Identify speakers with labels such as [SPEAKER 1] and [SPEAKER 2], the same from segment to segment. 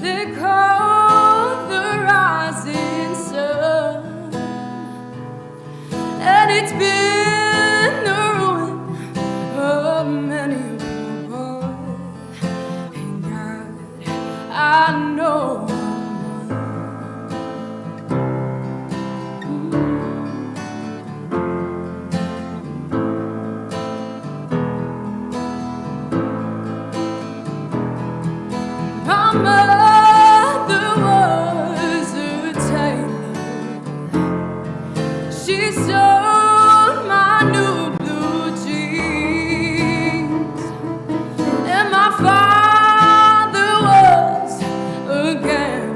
[SPEAKER 1] they call the rising sun, and it's been the ruin of many a boy. And God, I know my mother was a tailor. She sewed my new blue jeans, and my father was a gambler.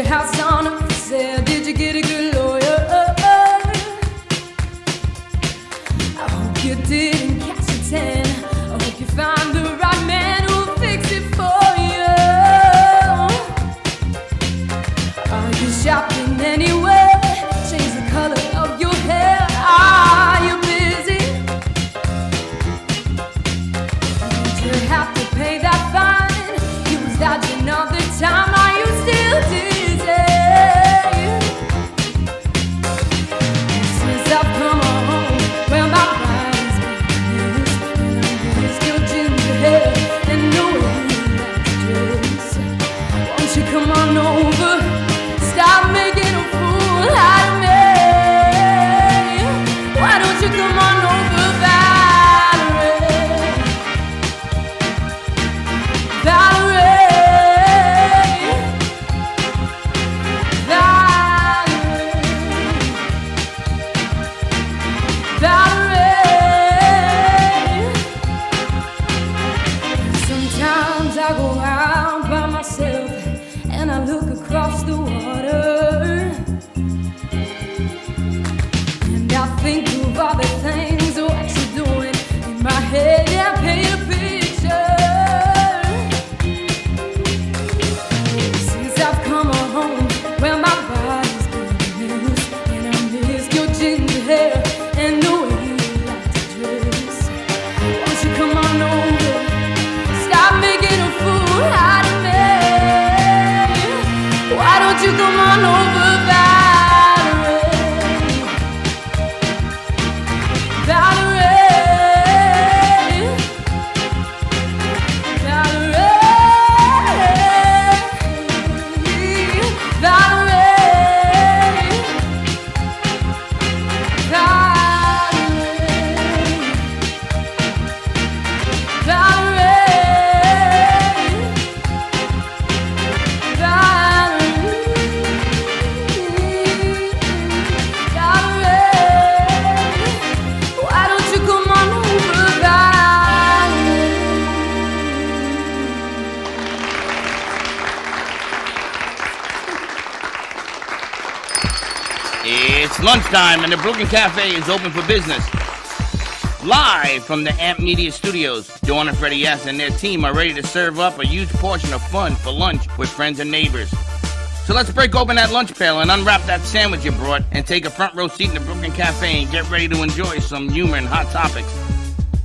[SPEAKER 1] your house on up for sale? Did you get a good lawyer? I hope you didn't catch a 10. I hope you find the right man who'll fix it for you. Are you shopping anywhere? Change the color of your hair. Are you busy? Did you have to pay that fine? You was dodging all the time. Are you still dizzy? Since I've come home, well, my body's been missed, and I'm missed your ginger hair and the way you like to dress. Won't you come on over? Stop making a fool out of me. Why don't you come on over, Valerie? Valerie, Valerie, Valerie. Sometimes I go out by myself and I look across the water, and I think of all the things what you're doing in my head. I paint a picture. Since I've come home, well, my body's been missed, and I miss your ginger hair and the way you like to dress. Won't you come on over? Stop making a fool out of me. Why don't you come on over, Valerie? Valerie, Valerie, why don't you come on over, Valerie?
[SPEAKER 2] It's lunchtime and the Brooklyn Cafe is open for business. Live from the Amp Media Studios, Dawn and Freddie S. and their team are ready to serve up a huge portion of fun for lunch with friends and neighbors. So let's break open that lunch pail and unwrap that sandwich you brought and take a front row seat in the Brooklyn Cafe and get ready to enjoy some humor and hot topics.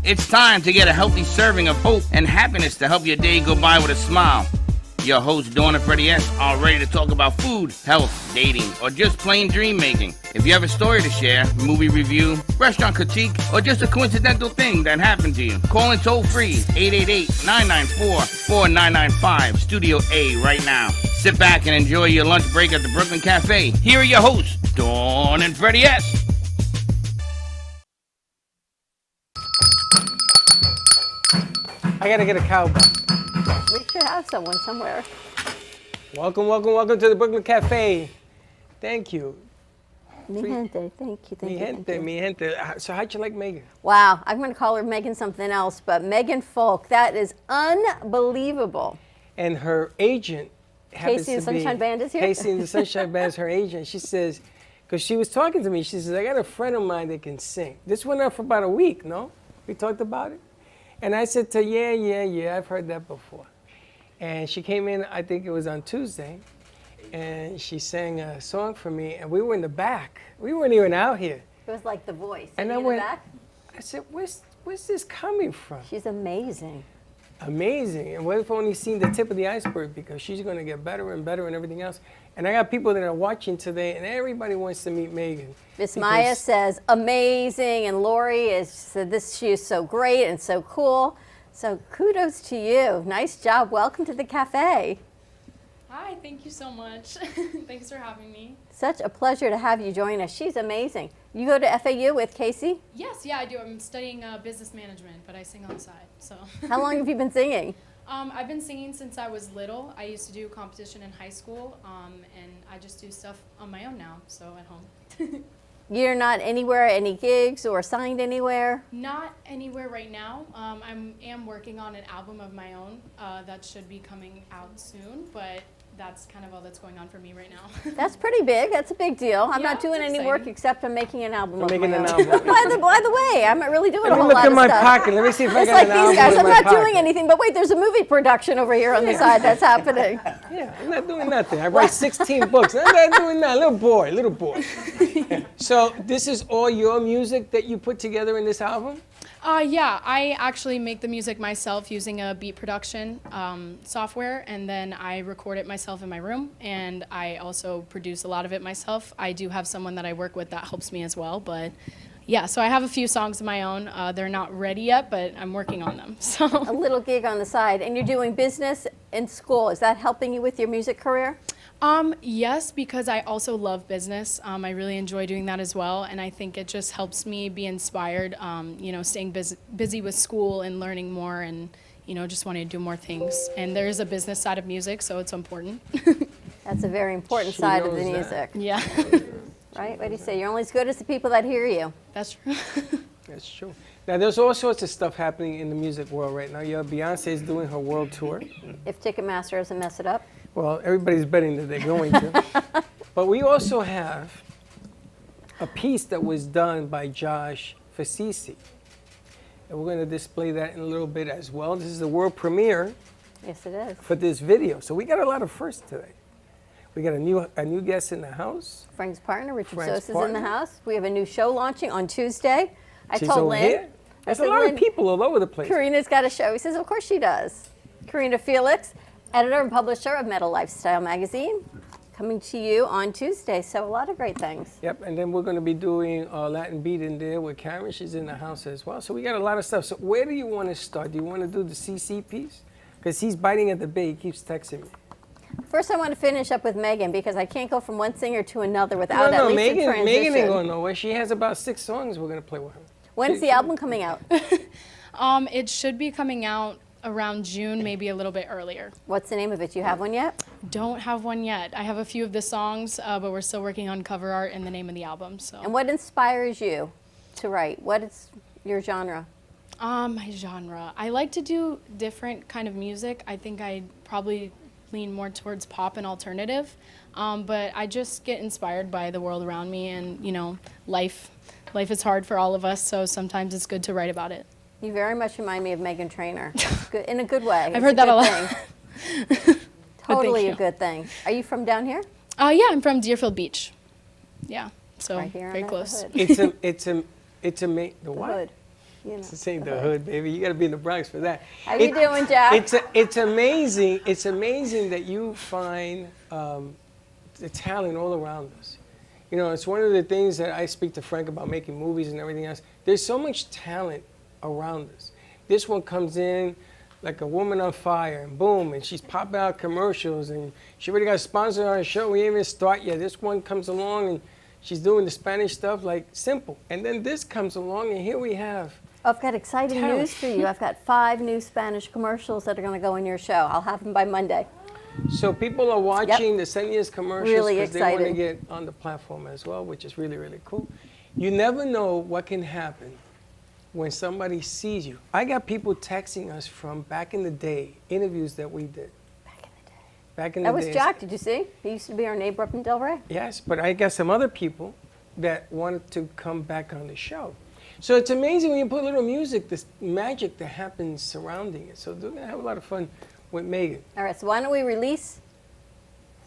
[SPEAKER 2] It's time to get a healthy serving of hope and happiness to help your day go by with a smile. Your hosts, Dawn and Freddie S., are ready to talk about food, health, dating, or just plain dream making. If you have a story to share, movie review, restaurant critique, or just a coincidental thing that happened to you, call in toll free 888-994-4995, Studio A right now. Sit back and enjoy your lunch break at the Brooklyn Cafe. Here are your hosts, Dawn and Freddie S.
[SPEAKER 3] I gotta get a cowbell.
[SPEAKER 4] We should have someone somewhere.
[SPEAKER 3] Welcome, welcome, welcome to the Brooklyn Cafe. Thank you.
[SPEAKER 4] Mi gente, thank you, thank
[SPEAKER 3] Mi
[SPEAKER 4] you,
[SPEAKER 3] gente,
[SPEAKER 4] thank you.
[SPEAKER 3] mi gente. So how'd you like Megan?
[SPEAKER 4] Wow, I'm going to call her Megan something else, but Megan Folk, that is unbelievable.
[SPEAKER 3] And her agent happens
[SPEAKER 4] Casey and
[SPEAKER 3] to be...
[SPEAKER 4] Sunshine Band is here?
[SPEAKER 3] Casey and the Sunshine Band is her agent. She says, because she was talking to me, she says, I got a friend of mine that can sing. This went on for about a week, no? We talked about it? And I said to her, yeah, I've heard that before. And she came in, I think it was on Tuesday, and she sang a song for me, and we were in the back. We weren't even out here.
[SPEAKER 4] It was like The Voice.
[SPEAKER 3] And
[SPEAKER 4] Are
[SPEAKER 3] I
[SPEAKER 4] you in
[SPEAKER 3] went,
[SPEAKER 4] the back?
[SPEAKER 3] I said, where's this coming from?
[SPEAKER 4] She's amazing.
[SPEAKER 3] Amazing. And we've only seen the tip of the iceberg because she's going to get better and better and everything else. And I got people that are watching today, and everybody wants to meet Megan.
[SPEAKER 4] Miss Maya says amazing, and Lori said she is so great and so cool. So kudos to you. Nice job. Welcome to the cafe.
[SPEAKER 5] Hi, thank you so much. Thanks for having me.
[SPEAKER 4] Such a pleasure to have you join us. She's amazing. You go to FAU with Casey?
[SPEAKER 5] Yes, yeah, I do. I'm studying business management, but I sing on the side. So.
[SPEAKER 4] How long have you been singing?
[SPEAKER 5] I've been singing since I was little. I used to do competition in high school, and I just do stuff on my own now, so at home.
[SPEAKER 4] You're not anywhere, any gigs or signed anywhere?
[SPEAKER 5] Not anywhere right now. I am working on an album of my own that should be coming out soon, but that's kind of all that's going on for me right now.
[SPEAKER 4] That's pretty big. That's a big deal. I'm
[SPEAKER 5] Yeah,
[SPEAKER 4] not doing
[SPEAKER 5] it's
[SPEAKER 4] any work
[SPEAKER 5] exciting.
[SPEAKER 4] except I'm making an album. of
[SPEAKER 3] making
[SPEAKER 4] my
[SPEAKER 3] an
[SPEAKER 4] own.
[SPEAKER 3] album.
[SPEAKER 4] by the way, I'm not really doing
[SPEAKER 3] Let
[SPEAKER 4] a
[SPEAKER 3] me
[SPEAKER 4] whole
[SPEAKER 3] look
[SPEAKER 4] lot
[SPEAKER 3] in
[SPEAKER 4] of
[SPEAKER 3] my
[SPEAKER 4] stuff.
[SPEAKER 3] pocket. Let me see if I
[SPEAKER 4] It's
[SPEAKER 3] got
[SPEAKER 4] like
[SPEAKER 3] an
[SPEAKER 4] these
[SPEAKER 3] album
[SPEAKER 4] guys.
[SPEAKER 3] in
[SPEAKER 4] I'm
[SPEAKER 3] my
[SPEAKER 4] not
[SPEAKER 3] pocket.
[SPEAKER 4] doing anything. But wait, there's a movie production over here on the side that's happening.
[SPEAKER 3] Yeah, I'm not doing nothing. I write 16 books. I'm not doing that. Little boy. So this is all your music that you put together in this album?
[SPEAKER 5] Yeah, I actually make the music myself using a beat production software, and then I record it myself in my room, and I also produce a lot of it myself. I do have someone that I work with that helps me as well, but yeah, so I have a few songs of my own. They're not ready yet, but I'm working on them. So
[SPEAKER 4] A little gig on the side, and you're doing business in school. Is that helping you with your music career?
[SPEAKER 5] yes, because I also love business. I really enjoy doing that as well, and I think it just helps me be inspired. Staying busy with school and learning more, and just wanting to do more things. And there is a business side of music, so it's important.
[SPEAKER 4] That's a very important
[SPEAKER 3] She
[SPEAKER 4] side of the
[SPEAKER 3] knows that.
[SPEAKER 4] music,
[SPEAKER 5] Yeah,
[SPEAKER 4] right? What do you say? You're only as good as the people that hear you.
[SPEAKER 5] that's true.
[SPEAKER 3] That's true. Now, there's all sorts of stuff happening in the music world right now. Beyonce is doing her world tour.
[SPEAKER 4] If Ticketmaster doesn't mess it up.
[SPEAKER 3] Well, everybody's betting that they're going to. But we also have a piece that was done by Josh Fasisi. And we're going to display that in a little bit as well. This is the world premiere
[SPEAKER 4] Yes, it is.
[SPEAKER 3] for this video. So we got a lot of firsts today. We got a new guest in the house.
[SPEAKER 4] Frank's partner, Richard
[SPEAKER 3] Frank's
[SPEAKER 4] Sosa, is in the
[SPEAKER 3] partner.
[SPEAKER 4] house. We have a new show launching on Tuesday. I
[SPEAKER 3] She's
[SPEAKER 4] told
[SPEAKER 3] over
[SPEAKER 4] Lynn.
[SPEAKER 3] here. There's a
[SPEAKER 4] said,
[SPEAKER 3] lot
[SPEAKER 4] "Lynn,
[SPEAKER 3] of people all over the place.
[SPEAKER 4] Karina's got a show. He says, of course she does. Karina Felix, editor and publisher of Metal Lifestyle magazine, coming to you on Tuesday. So a lot of great things.
[SPEAKER 3] Yep, and then we're going to be doing Latin Beat in there with Karen. She's in the house as well. So we got a lot of stuff. So where do you want to start? Do you want to do the CC piece? Because he's biting at the bait. He keeps texting me.
[SPEAKER 4] First, I want to finish up with Megan because I can't go from one singer to another without at
[SPEAKER 3] No,
[SPEAKER 4] least a
[SPEAKER 3] Megan
[SPEAKER 4] transition.
[SPEAKER 3] ain't going nowhere. She has about 6 songs we're going to play with her.
[SPEAKER 4] When's the album coming out?
[SPEAKER 5] It should be coming out around June, maybe a little bit earlier.
[SPEAKER 4] What's the name of it? Do you have one yet?
[SPEAKER 5] Don't have one yet. I have a few of the songs, but we're still working on cover art and the name of the album. So.
[SPEAKER 4] And what inspires you to write? What is your genre?
[SPEAKER 5] My genre. I like to do different kind of music. I think I probably lean more towards pop and alternative, but I just get inspired by the world around me, and life is hard for all of us, so sometimes it's good to write about it.
[SPEAKER 4] You very much remind me of Meghan Trainor, good, in a good way.
[SPEAKER 5] I've heard that a lot.
[SPEAKER 4] Totally a
[SPEAKER 5] you.
[SPEAKER 4] good thing. Are you from down here?
[SPEAKER 5] Yeah, I'm from Deerfield Beach. Yeah, so
[SPEAKER 4] Right here on
[SPEAKER 5] very
[SPEAKER 4] the
[SPEAKER 5] close.
[SPEAKER 4] hood.
[SPEAKER 3] The
[SPEAKER 4] The
[SPEAKER 3] what?
[SPEAKER 4] hood. You know,
[SPEAKER 3] This ain't the hood, baby. You got to be in the Bronx for that.
[SPEAKER 4] How you doing, Jack?
[SPEAKER 3] It's amazing. It's amazing that you find the talent all around us. It's one of the things that I speak to Frank about making movies and everything else. There's so much talent around us. This one comes in like a woman on fire, and boom, and she's popping out commercials, and she already got a sponsor on her show. We ain't even start yet. This one comes along, and she's doing the Spanish stuff, like simple. And then this comes along, and here we have.
[SPEAKER 4] I've got exciting
[SPEAKER 3] Talent.
[SPEAKER 4] news for you. I've got 5 new Spanish commercials that are going to go in your show. I'll have them by Monday.
[SPEAKER 3] So people are watching the Seniors commercials
[SPEAKER 4] Really
[SPEAKER 3] because they want to
[SPEAKER 4] exciting.
[SPEAKER 3] get on the platform as well, which is really, really cool. You never know what can happen when somebody sees you. I got people texting us from back in the day, interviews that we did. Back in the
[SPEAKER 4] That was
[SPEAKER 3] day.
[SPEAKER 4] Jack, did you see? He used to be our neighbor up in Delray.
[SPEAKER 3] Yes, but I got some other people that wanted to come back on the show. So it's amazing when you put a little music, this magic that happens surrounding it. So we're going to have a lot of fun with Megan.
[SPEAKER 4] All right, so why don't we release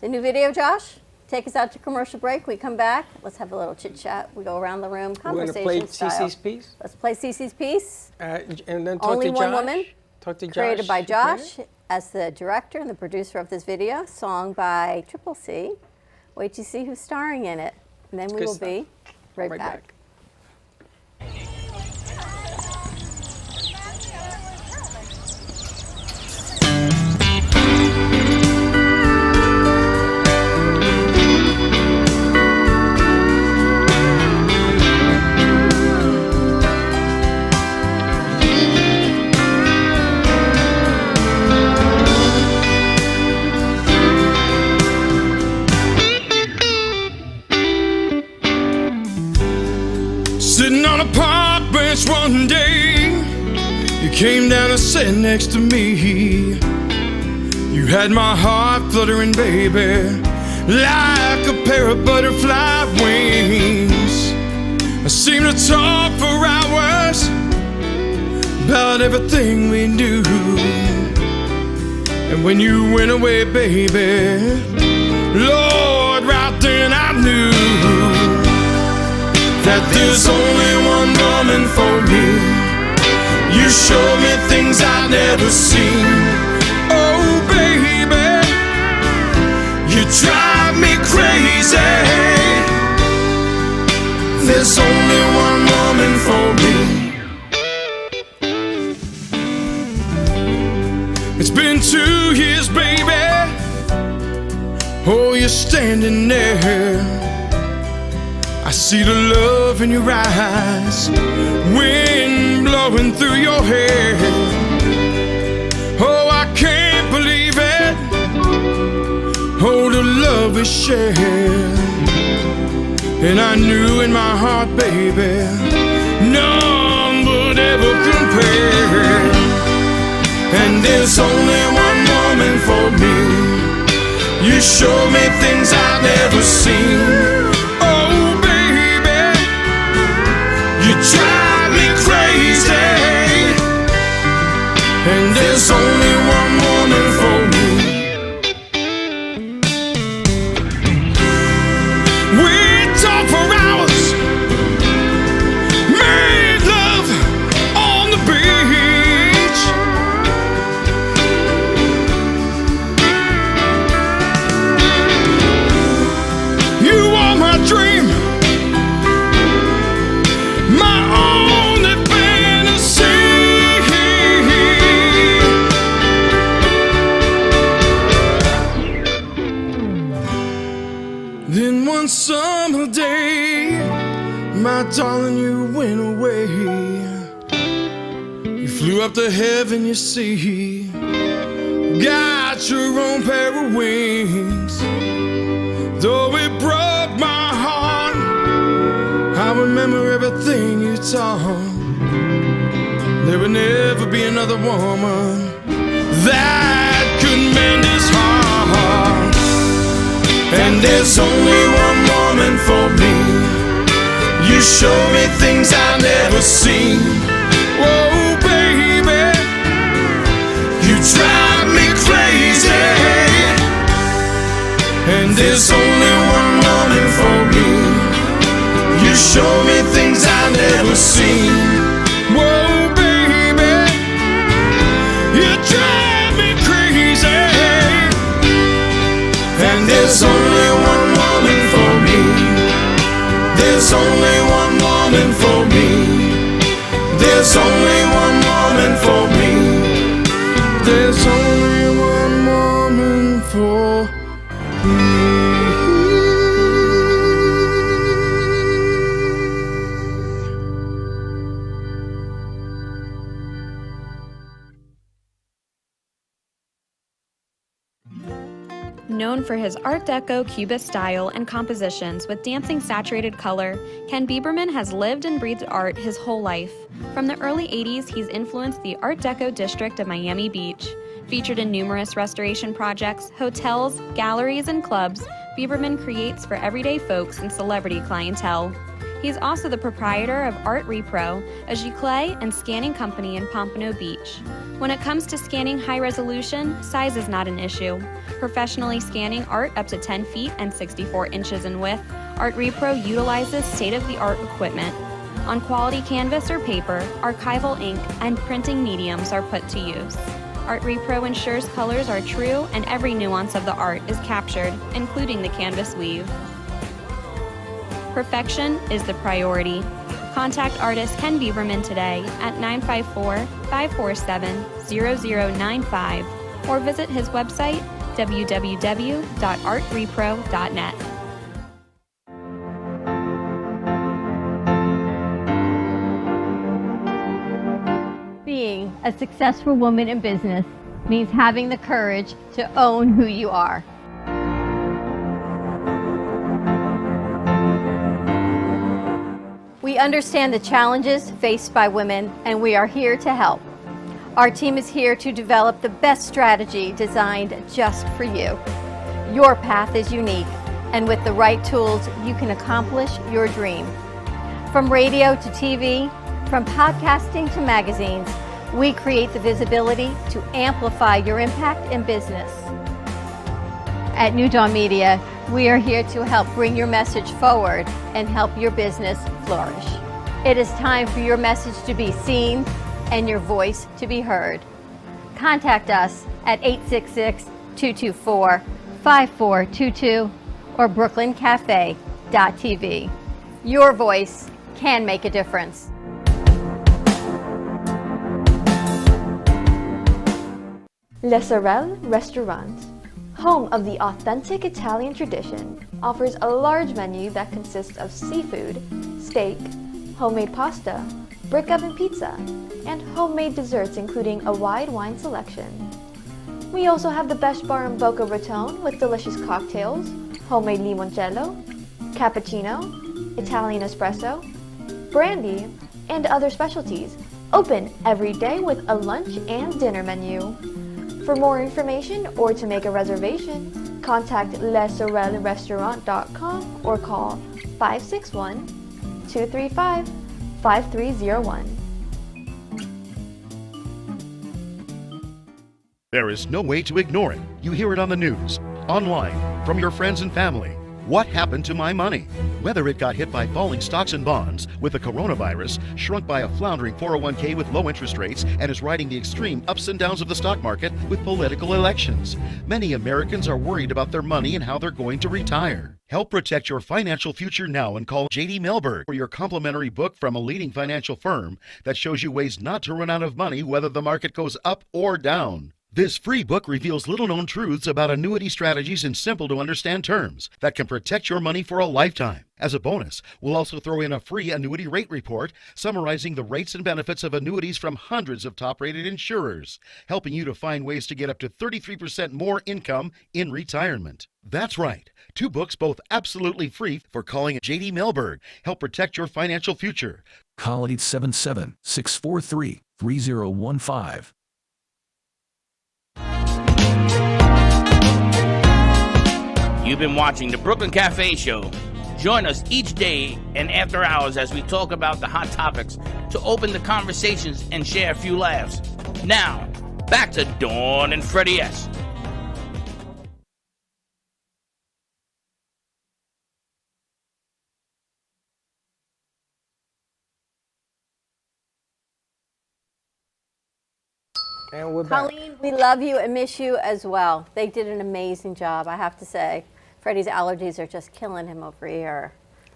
[SPEAKER 4] the new video, Josh? Take us out to commercial break. We come back. Let's have a little chit chat. We go around the room,
[SPEAKER 3] We're going to
[SPEAKER 4] conversation
[SPEAKER 3] play
[SPEAKER 4] style.
[SPEAKER 3] CC's piece.
[SPEAKER 4] Let's play Cece's piece,
[SPEAKER 3] And then talk
[SPEAKER 4] Only
[SPEAKER 3] to Josh.
[SPEAKER 4] One Woman,
[SPEAKER 3] Talk to Josh.
[SPEAKER 4] created by
[SPEAKER 3] who created
[SPEAKER 4] Josh
[SPEAKER 3] it.
[SPEAKER 4] as the director and the producer of this video. Song by Triple C. Wait to see who's starring in it. And then we
[SPEAKER 3] Good
[SPEAKER 4] will
[SPEAKER 3] stuff.
[SPEAKER 4] be right
[SPEAKER 3] Right
[SPEAKER 4] back.
[SPEAKER 6] Sitting on a park bench one day, you came down and sat next to me. You had my heart fluttering, baby, like a pair of butterfly wings. I seemed to talk for hours about everything we knew. And when you went away, baby, Lord, right then I knew that there's only one woman for me. You showed me things I'd never seen. Oh, baby, you drive me crazy. There's only one woman for me. It's been 2 years, baby. Oh, you're standing there. I see the love in your eyes, wind blowing through your hair. Oh, I can't believe it. Oh, the love we shared. And I knew in my heart, baby, none would ever compare. And there's only one woman for me. You show me things I've never seen. Oh, baby, you drive me crazy. And there's only one woman for me. We talk for hours, made love on the beach. You are my dream, my only fantasy. Then one summer day, my darling, you went away. You flew up to heaven, you see, got your own pair of wings. Though it broke my heart, I remember everything you taught. There would never be another woman that could mend his heart. And there's only one woman for me. You show me things I've never seen. Oh, baby, you drive me crazy. And there's only one woman for me. You show me things I've never seen. Whoa, baby, you drive me crazy. And there's only one woman for me. There's only one woman for me. There's only one woman for me. There's only one woman for me.
[SPEAKER 7] Known for his Art Deco Cubist style and compositions with dancing saturated color, Ken Bieberman has lived and breathed art his whole life. From the early 80s, he's influenced the Art Deco district of Miami Beach. Featured in numerous restoration projects, hotels, galleries, and clubs, Bieberman creates for everyday folks and celebrity clientele. He's also the proprietor of Art Repro, a giclée and scanning company in Pompano Beach. When it comes to scanning high resolution, size is not an issue. Professionally scanning art up to 10 feet and 64 inches in width, Art Repro utilizes state-of-the-art equipment. On quality canvas or paper, archival ink and printing mediums are put to use. Art Repro ensures colors are true and every nuance of the art is captured, including the canvas weave. Perfection is the priority. Contact artist Ken Bieberman today at 954-547-0095 or visit his website www.artrepro.net.
[SPEAKER 4] Being a successful woman in business means having the courage to own who you are. We understand the challenges faced by women, and we are here to help. Our team is here to develop the best strategy designed just for you. Your path is unique, and with the right tools, you can accomplish your dream. From radio to TV, from podcasting to magazines, we create the visibility to amplify your impact in business. At New Dawn Media, we are here to help bring your message forward and help your business flourish. It is time for your message to be seen and your voice to be heard. Contact us at 866-224-5422 or brooklyncafe.tv. Your voice can make a difference.
[SPEAKER 8] Le Sorel Restaurant, home of the authentic Italian tradition, offers a large menu that consists of seafood, steak, homemade pasta, brick oven pizza, and homemade desserts including a wide wine selection. We also have the best bar in Boca Raton with delicious cocktails, homemade limoncello, cappuccino, Italian espresso, brandy, and other specialties. Open every day with a lunch and dinner menu. For more information or to make a reservation, contact lesorelrestaurant.com or call 561-235-5301.
[SPEAKER 9] There is no way to ignore it. You hear it on the news, online, from your friends and family. What happened to my money? Whether it got hit by falling stocks and bonds, with the coronavirus, shrunk by a floundering 401k with low interest rates, and is riding the extreme ups and downs of the stock market with political elections. Many Americans are worried about their money and how they're going to retire. Help protect your financial future now and call J.D. Melberg for your complimentary book from a leading financial firm that shows you ways not to run out of money whether the market goes up or down. This free book reveals little-known truths about annuity strategies in simple-to-understand terms that can protect your money for a lifetime. As a bonus, we'll also throw in a free annuity rate report summarizing the rates and benefits of annuities from hundreds of top-rated insurers, helping you to find ways to get up to 33% more income in retirement. That's right. 2 books, both absolutely free, for calling J.D. Melberg. Help protect your financial future.
[SPEAKER 10] Call 877-643-3015.
[SPEAKER 2] You've been watching the Brooklyn Cafe Show. Join us each day and after hours as we talk about the hot topics to open the conversations and share a few laughs. Now, back to Dawn and Freddie S.
[SPEAKER 3] And we're back.
[SPEAKER 4] Colleen, we love you and miss you as well. They did an amazing job, I have to say. Freddie's allergies are just killing him over here.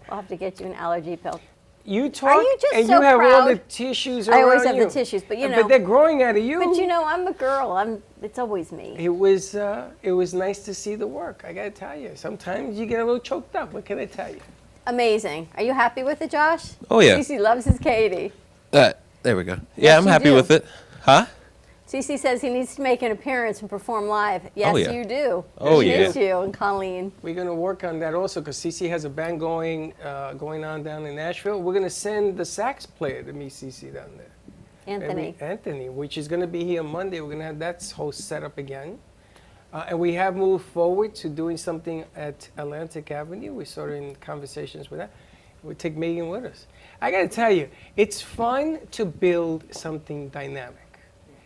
[SPEAKER 4] We'll have to get you an allergy pill.
[SPEAKER 3] You talk,
[SPEAKER 4] you just
[SPEAKER 3] and
[SPEAKER 4] so
[SPEAKER 3] you have all the
[SPEAKER 4] proud?
[SPEAKER 3] tissues around
[SPEAKER 4] I
[SPEAKER 3] you.
[SPEAKER 4] always have the tissues, but you know.
[SPEAKER 3] But they're growing out of you.
[SPEAKER 4] But you know, I'm a girl. It's always me.
[SPEAKER 3] It was nice to see the work. I gotta tell you. Sometimes you get a little choked up. What can I tell you?
[SPEAKER 4] Amazing. Are you happy with it, Josh?
[SPEAKER 11] Oh, yeah.
[SPEAKER 4] Cece loves his Katie.
[SPEAKER 11] There we go.
[SPEAKER 4] Yes,
[SPEAKER 11] Yeah, I'm
[SPEAKER 4] you
[SPEAKER 11] happy
[SPEAKER 4] do.
[SPEAKER 11] with it. Huh?
[SPEAKER 4] Cece says he needs to make an appearance and perform live. Yes,
[SPEAKER 11] yeah.
[SPEAKER 4] you do.
[SPEAKER 11] Oh,
[SPEAKER 4] She
[SPEAKER 11] yeah.
[SPEAKER 4] miss you and Colleen.
[SPEAKER 3] We're gonna work on that also because Cece has a band going on down in Nashville. We're gonna send the sax player to meet Cece down there.
[SPEAKER 4] Anthony.
[SPEAKER 3] Anthony, which is gonna be here Monday. We're gonna have that whole setup again. And we have moved forward to doing something at Atlantic Avenue. We're sort of in conversations with that. We'll take Megan with us. I gotta tell you, it's fun to build something dynamic,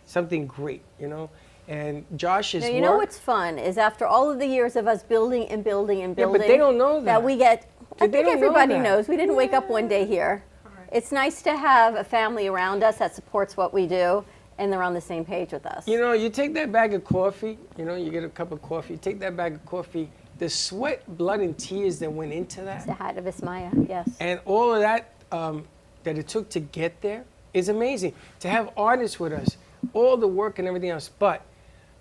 [SPEAKER 3] something great, you know? And Josh's
[SPEAKER 4] Now, you know what's fun is after all of the years of us building and building and building.
[SPEAKER 3] but they don't know that.
[SPEAKER 4] we get, I
[SPEAKER 3] They
[SPEAKER 4] think
[SPEAKER 3] don't know
[SPEAKER 4] everybody
[SPEAKER 3] that.
[SPEAKER 4] knows. We didn't wake up one day here. It's nice to have a family around us that supports what we do and they're on the same page with us.
[SPEAKER 3] You know, you take that bag of coffee, you know, you get a cup of coffee, you take that bag of coffee, the sweat, blood, and tears that went into that,
[SPEAKER 4] The Hat of Ismaya, yes.
[SPEAKER 3] and all of that that it took to get there is amazing. To have artists with us, all the work and everything else. But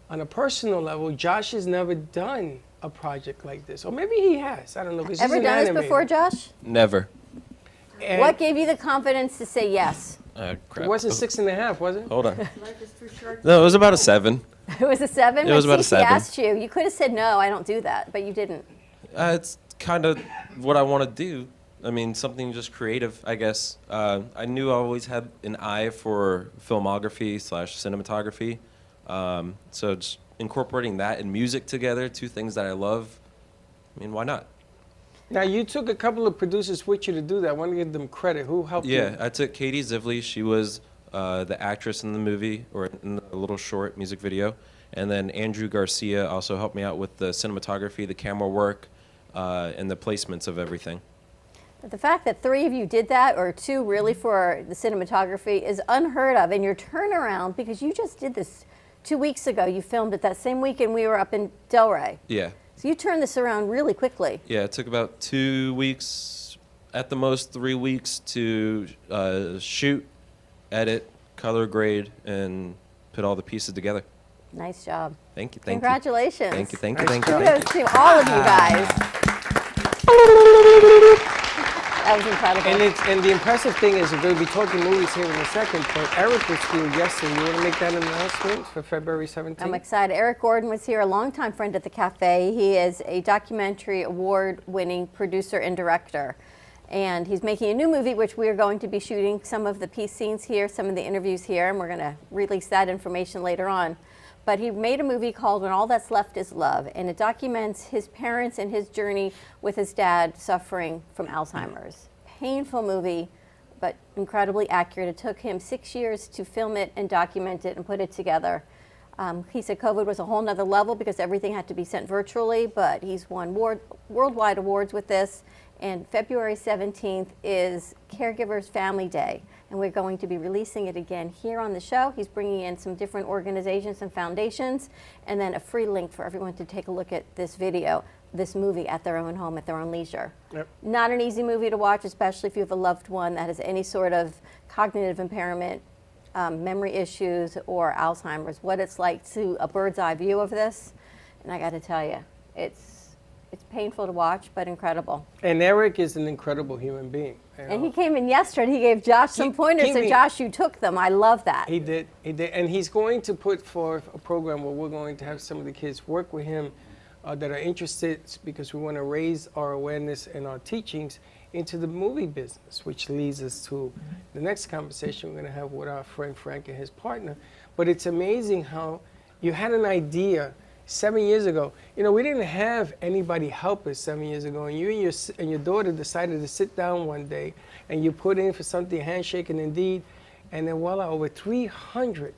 [SPEAKER 3] on a personal level, Josh has never done a project like this. Or maybe he has, I don't know. 'Cause
[SPEAKER 4] Ever
[SPEAKER 3] he's an
[SPEAKER 4] done this
[SPEAKER 3] animator.
[SPEAKER 4] before, Josh?
[SPEAKER 11] Never.
[SPEAKER 3] And
[SPEAKER 4] What gave you the confidence to say yes?
[SPEAKER 11] Crap.
[SPEAKER 3] It wasn't 6.5, was it?
[SPEAKER 11] Hold on. No, it was about a 7.
[SPEAKER 4] It was a 7?
[SPEAKER 11] It was
[SPEAKER 4] When
[SPEAKER 11] about a
[SPEAKER 4] Cece
[SPEAKER 11] 7.
[SPEAKER 4] asked you, you could have said no, I don't do that, but you didn't.
[SPEAKER 11] It's kind of what I want to do. I mean, something just creative, I guess. I knew I always had an eye for filmography/cinematography. So just incorporating that and music together, two things that I love. I mean, why not?
[SPEAKER 3] Now, you took a couple of producers with you to do that. I want to give them credit. Who helped you?
[SPEAKER 11] Yeah, I took Katie Zivley. She was the actress in the movie, or in the little short music video. And then Andrew Garcia also helped me out with the cinematography, the camera work, and the placements of everything.
[SPEAKER 4] But the fact that 3 of you did that, or 2 really for the cinematography, is unheard of. And your turnaround, because you just did this 2 weeks ago, you filmed it that same weekend we were up in Delray.
[SPEAKER 11] Yeah.
[SPEAKER 4] So you turned this around really quickly.
[SPEAKER 11] Yeah, it took about 2 weeks, at the most 3 weeks, to shoot, edit, color grade, and put all the pieces together.
[SPEAKER 4] Nice job.
[SPEAKER 11] Thank you. Thank
[SPEAKER 4] Congratulations.
[SPEAKER 11] you. Thank you. Thank you.
[SPEAKER 3] Nice
[SPEAKER 11] Thank you.
[SPEAKER 3] job.
[SPEAKER 11] Thank you.
[SPEAKER 4] Kudos to all of you guys. That was incredible.
[SPEAKER 3] And the impressive thing is, we're going to be talking movies here in a second, but Eric was here yesterday. You want to make that announcement for February 17th?
[SPEAKER 4] I'm excited. Eric Gordon was here, a longtime friend at the cafe. He is a documentary award-winning producer and director. And he's making a new movie, which we are going to be shooting some of the piece scenes here, some of the interviews here, and we're going to release that information later on. But he made a movie called When All That's Left Is Love, and it documents his parents and his journey with his dad suffering from Alzheimer's. Painful movie, but incredibly accurate. It took him 6 years to film it and document it and put it together. He said COVID was a whole nother level because everything had to be sent virtually, but he's won worldwide awards with this. And February 17th is Caregivers Family Day, and we're going to be releasing it again here on the show. He's bringing in some different organizations and foundations, and then a free link for everyone to take a look at this video, this movie at their own home, at their own leisure.
[SPEAKER 3] Yep.
[SPEAKER 4] Not an easy movie to watch, especially if you have a loved one that has any sort of cognitive impairment, memory issues, or Alzheimer's. What it's like to a bird's eye view of this, and I got to tell you, it's painful to watch, but incredible.
[SPEAKER 3] And Eric is an incredible human being.
[SPEAKER 4] And he came in yesterday. He gave Josh some pointers, and Josh, you took them. I love that.
[SPEAKER 3] He did. And he's going to put forth a program where we're going to have some of the kids work with him that are interested, because we want to raise our awareness and our teachings into the movie business, which leads us to the next conversation we're going to have with our friend Frank and his partner. But it's amazing how you had an idea 7 years ago. You know, we didn't have anybody help us 7 years ago, and you and your daughter decided to sit down one day, and you put in for something, Handshake and Indeed, and then voila, over 300.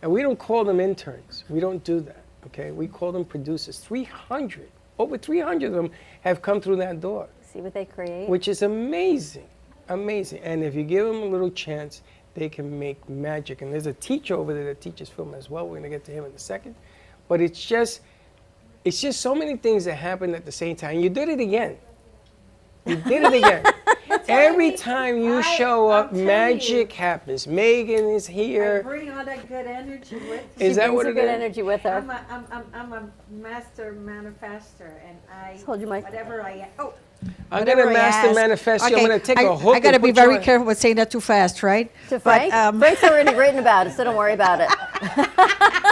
[SPEAKER 3] And we don't call them interns. We don't do that, okay? We call them producers. 300. Over 300 of them have come through that door.
[SPEAKER 4] See what they create.
[SPEAKER 3] Which is amazing, amazing. And if you give them a little chance, they can make magic. And there's a teacher over there that teaches film as well. We're going to get to him in a second. But it's just so many things that happen at the same time. You did it again. You did it again. Every time you show up, magic happens. Megan is here.
[SPEAKER 12] I bring all that good energy with me.
[SPEAKER 3] Is that what it is?
[SPEAKER 4] good energy with her.
[SPEAKER 12] I'm a master manifester, and I
[SPEAKER 4] Hold your mic.
[SPEAKER 12] whatever I am. Oh,
[SPEAKER 3] I'm going to master manifest you. I'm going to take a hook.
[SPEAKER 12] I got to
[SPEAKER 3] and
[SPEAKER 12] be
[SPEAKER 3] put you
[SPEAKER 12] very
[SPEAKER 3] on-
[SPEAKER 12] careful with saying that too fast, right?
[SPEAKER 4] To Frank? Frank's already written about it, so don't worry about it.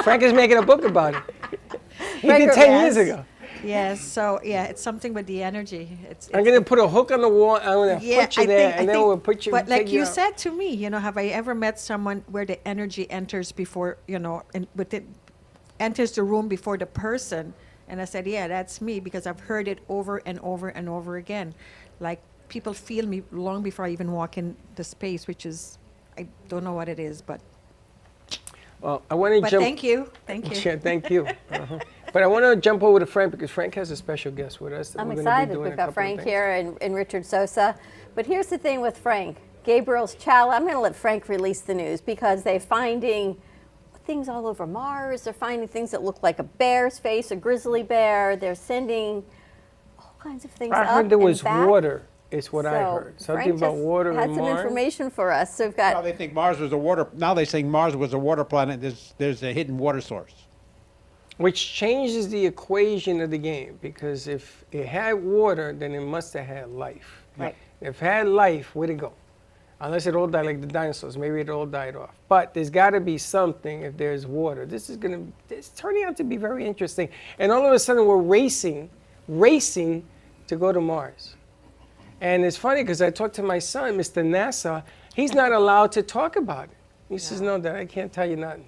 [SPEAKER 3] Frank is making a book about it. He
[SPEAKER 4] Frank
[SPEAKER 3] did
[SPEAKER 4] or-
[SPEAKER 3] 10 years ago.
[SPEAKER 12] Yes. So yeah, it's something with the energy.
[SPEAKER 3] I'm going to put a hook on the wall. I'm going to put you there, and then we'll put you.
[SPEAKER 12] But like
[SPEAKER 3] take
[SPEAKER 12] you
[SPEAKER 3] out.
[SPEAKER 12] said to me, you know, have I ever met someone where the energy enters before, you know, and enters the room before the person? And I said, yeah, that's me, because I've heard it over and over and over again. Like, people feel me long before I even walk in the space, which is, I don't know what it is, but.
[SPEAKER 3] Well, I want to
[SPEAKER 12] But
[SPEAKER 3] jump.
[SPEAKER 12] thank you.
[SPEAKER 3] Yeah, thank you. But I want to jump over to Frank, because Frank has a special guest with us. That
[SPEAKER 4] I'm
[SPEAKER 3] we're gonna be
[SPEAKER 4] excited.
[SPEAKER 3] doing
[SPEAKER 4] We've
[SPEAKER 3] a
[SPEAKER 4] got
[SPEAKER 3] couple of
[SPEAKER 4] Frank
[SPEAKER 3] things.
[SPEAKER 4] here and Richard Sosa. But here's the thing with Frank. Gabriel's Challenge, I'm going to let Frank release the news, because they're finding things all over Mars. They're finding things that look like a bear's face, a grizzly bear. They're sending all kinds of things
[SPEAKER 3] I
[SPEAKER 4] up
[SPEAKER 3] heard there was
[SPEAKER 4] and back.
[SPEAKER 3] water, is what I
[SPEAKER 4] So
[SPEAKER 3] heard. Something
[SPEAKER 4] Frank
[SPEAKER 3] about
[SPEAKER 4] just
[SPEAKER 3] water
[SPEAKER 4] had
[SPEAKER 3] in
[SPEAKER 4] some
[SPEAKER 3] Mars.
[SPEAKER 4] information for us. So we've
[SPEAKER 13] Now
[SPEAKER 4] got
[SPEAKER 13] they think Mars was a water. Now they think Mars was a water planet. There's a hidden water source.
[SPEAKER 3] Which changes the equation of the game, because if it had water, then it must have had life.
[SPEAKER 4] Right.
[SPEAKER 3] If it had life, where'd it go? Unless it all died like the dinosaurs, maybe it all died off. But there's got to be something if there's water. It's turning out to be very interesting. And all of a sudden we're racing to go to Mars. And it's funny because I talked to my son, Mr. NASA. He's not allowed to talk about it. He says, no, Dad, I can't tell you nothing.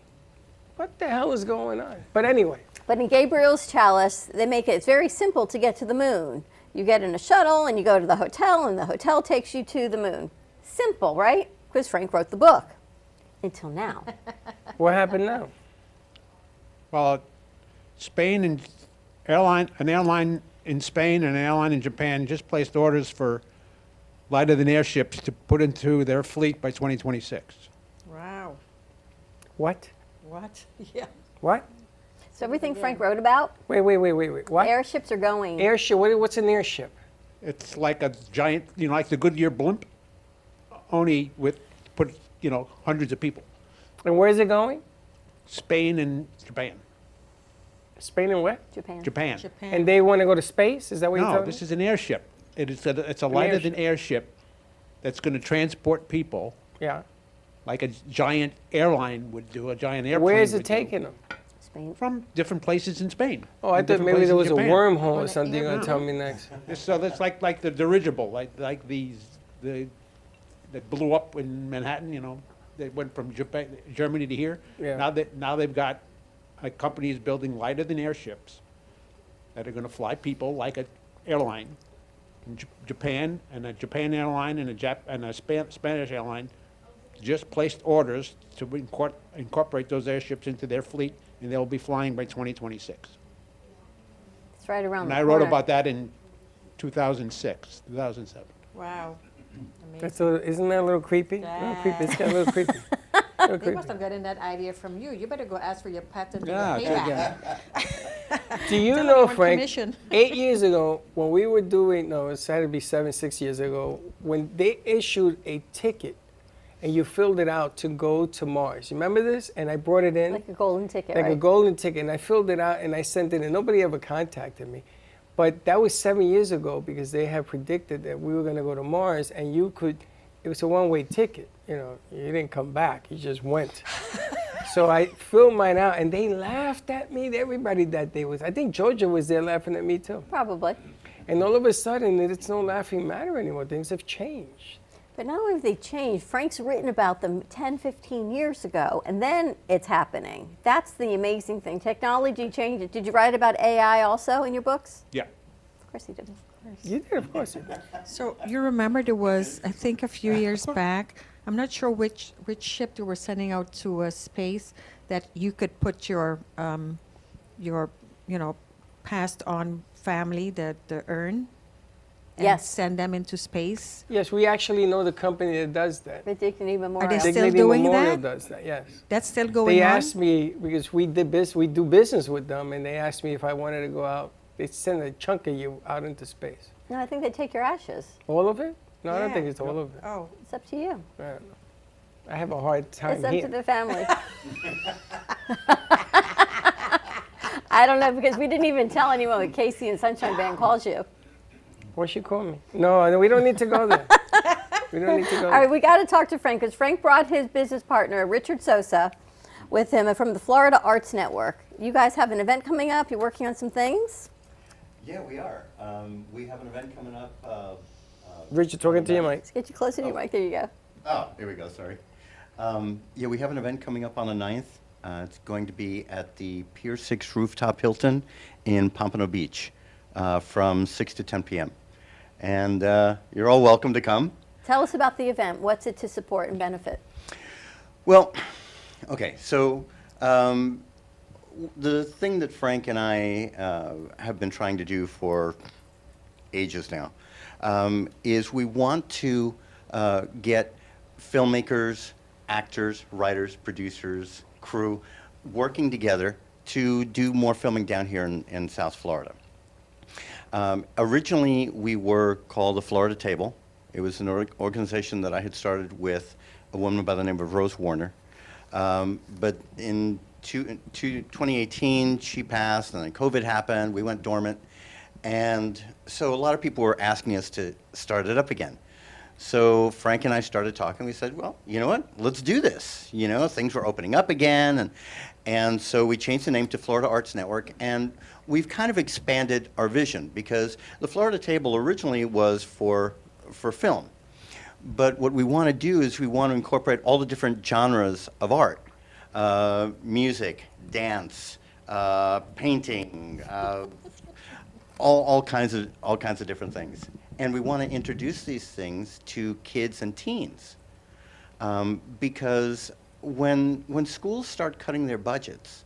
[SPEAKER 3] What the hell is going on? But anyway.
[SPEAKER 4] But in Gabriel's Chalice, they make it, it's very simple to get to the moon. You get in a shuttle and you go to the hotel and the hotel takes you to the moon. Simple, right? Because Frank wrote the book. Until now.
[SPEAKER 3] What happened now?
[SPEAKER 13] Well, Spain and an airline in Spain and an airline in Japan just placed orders for lighter than airships to put into their fleet by 2026.
[SPEAKER 12] Wow.
[SPEAKER 3] What?
[SPEAKER 12] What? Yeah.
[SPEAKER 3] What?
[SPEAKER 4] So everything Frank wrote about,
[SPEAKER 3] Wait. What?
[SPEAKER 4] airships are going.
[SPEAKER 3] Airship? What's an airship?
[SPEAKER 13] It's like a giant, like the Goodyear blimp, only with hundreds of people.
[SPEAKER 3] And where is it going?
[SPEAKER 13] Spain and Japan.
[SPEAKER 3] Spain and where?
[SPEAKER 4] Japan.
[SPEAKER 13] Japan.
[SPEAKER 3] And they want to go to space? Is that what you're
[SPEAKER 13] No,
[SPEAKER 3] telling
[SPEAKER 13] this
[SPEAKER 3] me?
[SPEAKER 13] is an airship. It's a lighter than airship that's going to transport people
[SPEAKER 3] Yeah.
[SPEAKER 13] like a giant airline would do, a giant airplane.
[SPEAKER 3] Where is it
[SPEAKER 13] would do,
[SPEAKER 3] taking them?
[SPEAKER 4] Spain.
[SPEAKER 13] From different places in Spain.
[SPEAKER 3] Oh, I
[SPEAKER 13] and
[SPEAKER 3] thought
[SPEAKER 13] different
[SPEAKER 3] maybe
[SPEAKER 13] places
[SPEAKER 3] there
[SPEAKER 13] in
[SPEAKER 3] was a
[SPEAKER 13] Japan.
[SPEAKER 3] wormhole or something you're going to tell me next.
[SPEAKER 13] So that's like the dirigible, like that blew up in Manhattan. They went from Germany to here.
[SPEAKER 3] Yeah.
[SPEAKER 13] Now they've got companies building lighter than airships that are going to fly people like an airline. In Japan, and a Japan airline and a Spanish airline just placed orders to incorporate those airships into their fleet, and they'll be flying by 2026.
[SPEAKER 4] It's right around
[SPEAKER 13] And
[SPEAKER 4] the
[SPEAKER 13] I
[SPEAKER 4] corner.
[SPEAKER 13] wrote about that in 2007.
[SPEAKER 12] Wow.
[SPEAKER 3] Isn't that a little creepy? A little creepy. It's got a little creepy.
[SPEAKER 12] They must have gotten that idea from you. You better go ask for your patent.
[SPEAKER 13] Yeah,
[SPEAKER 12] and your payback.
[SPEAKER 3] Do you
[SPEAKER 12] Tell
[SPEAKER 3] know,
[SPEAKER 12] them on
[SPEAKER 3] Frank,
[SPEAKER 12] commission.
[SPEAKER 3] 8 years ago, when we were doing, no, it had to be 6 years ago, when they issued a ticket and you filled it out to go to Mars. You remember this? And I brought it in.
[SPEAKER 4] Like a golden ticket,
[SPEAKER 3] Like
[SPEAKER 4] right?
[SPEAKER 3] a golden ticket. And I filled it out and I sent it in. Nobody ever contacted me. But that was 7 years ago because they had predicted that we were going to go to Mars and it was a one-way ticket. You didn't come back. You just went. So I filled mine out, and they laughed at me. Everybody that day I think Georgia was there laughing at me too.
[SPEAKER 4] Probably.
[SPEAKER 3] And all of a sudden, it's no laughing matter anymore. Things have changed.
[SPEAKER 4] But not only have they changed, Frank's written about them 10, 15 years ago, and then it's happening. That's the amazing thing. Technology changes. Did you write about AI also in your books?
[SPEAKER 13] Yeah.
[SPEAKER 4] Of course you did. Of course.
[SPEAKER 3] You did, of course you did.
[SPEAKER 12] So you remember there was, I think a few years back, I'm not sure which ship they were sending out to space, that you could put your passed on family, the urn, and
[SPEAKER 4] Yes.
[SPEAKER 12] send them into space.
[SPEAKER 3] Yes, we actually know the company that does that.
[SPEAKER 4] But Dignity Memorial.
[SPEAKER 12] Are they still
[SPEAKER 3] Dignity
[SPEAKER 12] doing
[SPEAKER 3] Memorial
[SPEAKER 12] that?
[SPEAKER 3] does that, yes.
[SPEAKER 12] That's still going
[SPEAKER 3] They
[SPEAKER 12] on?
[SPEAKER 3] asked me, because we do business with them, and they asked me if I wanted to go out. They send a chunk of you out into space.
[SPEAKER 4] No, I think they take your ashes.
[SPEAKER 3] All of it? No, I don't
[SPEAKER 12] Yeah.
[SPEAKER 3] think it's all of it.
[SPEAKER 12] Oh.
[SPEAKER 4] It's up to you.
[SPEAKER 3] I don't know. I have a hard time
[SPEAKER 4] It's up
[SPEAKER 3] here.
[SPEAKER 4] to the family. I don't know, because we didn't even tell anyone what Casey and Sunshine Band calls you.
[SPEAKER 3] What she call me? No, we don't need to go there. We don't need to go
[SPEAKER 4] All right,
[SPEAKER 3] there.
[SPEAKER 4] we got to talk to Frank, because Frank brought his business partner, Richard Sosa, with him from the Florida Arts Network. You guys have an event coming up. You're working on some things.
[SPEAKER 14] Yeah, we are. We have an event coming up.
[SPEAKER 3] Richard, talking to you, Mike.
[SPEAKER 4] Let's get you closer to your mic. There you go.
[SPEAKER 14] Oh, here we go, sorry. Yeah, we have an event coming up on the 9th. It's going to be at the Pier 6 Rooftop Hilton in Pompano Beach from 6 to 10 p.m. And you're all welcome to come.
[SPEAKER 4] Tell us about the event. What's it to support and benefit?
[SPEAKER 14] Well, okay, so the thing that Frank and I have been trying to do for ages now is we want to get filmmakers, actors, writers, producers, crew working together to do more filming down here in South Florida. Originally, we were called the Florida Table. It was an organization that I had started with a woman by the name of Rose Warner. But in 2018, she passed, and then COVID happened. We went dormant. And so a lot of people were asking us to start it up again. So Frank and I started talking. We said, well, you know what? Let's do this. You know, things were opening up again. And so we changed the name to Florida Arts Network. And we've kind of expanded our vision because the Florida Table originally was for for film. But what we want to do is we want to incorporate all the different genres of art, music, dance, painting, all kinds of different things. And we want to introduce these things to kids and teens, because when schools start cutting their budgets,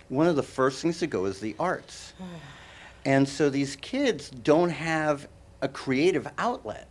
[SPEAKER 14] one of the first things to go is the arts. And so these kids don't have a creative outlet.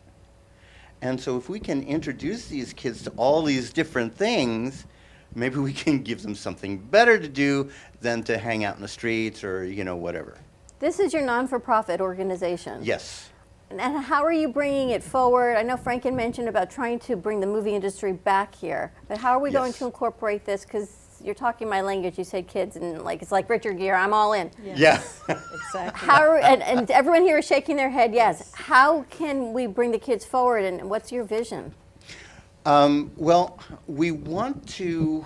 [SPEAKER 14] And so if we can introduce these kids to all these different things, maybe we can give them something better to do than to hang out in the streets or, whatever.
[SPEAKER 4] This is your non-for-profit organization.
[SPEAKER 14] Yes.
[SPEAKER 4] And how are you bringing it forward? I know Franken mentioned about trying to bring the movie industry back here, but how are we going to incorporate this? Because you're talking my language. You said kids, and it's like Richard Gere. I'm all in.
[SPEAKER 14] Yeah.
[SPEAKER 12] Exactly.
[SPEAKER 4] And everyone here is shaking their head. Yes. How can we bring the kids forward, and what's your vision?
[SPEAKER 14] Well, we want to.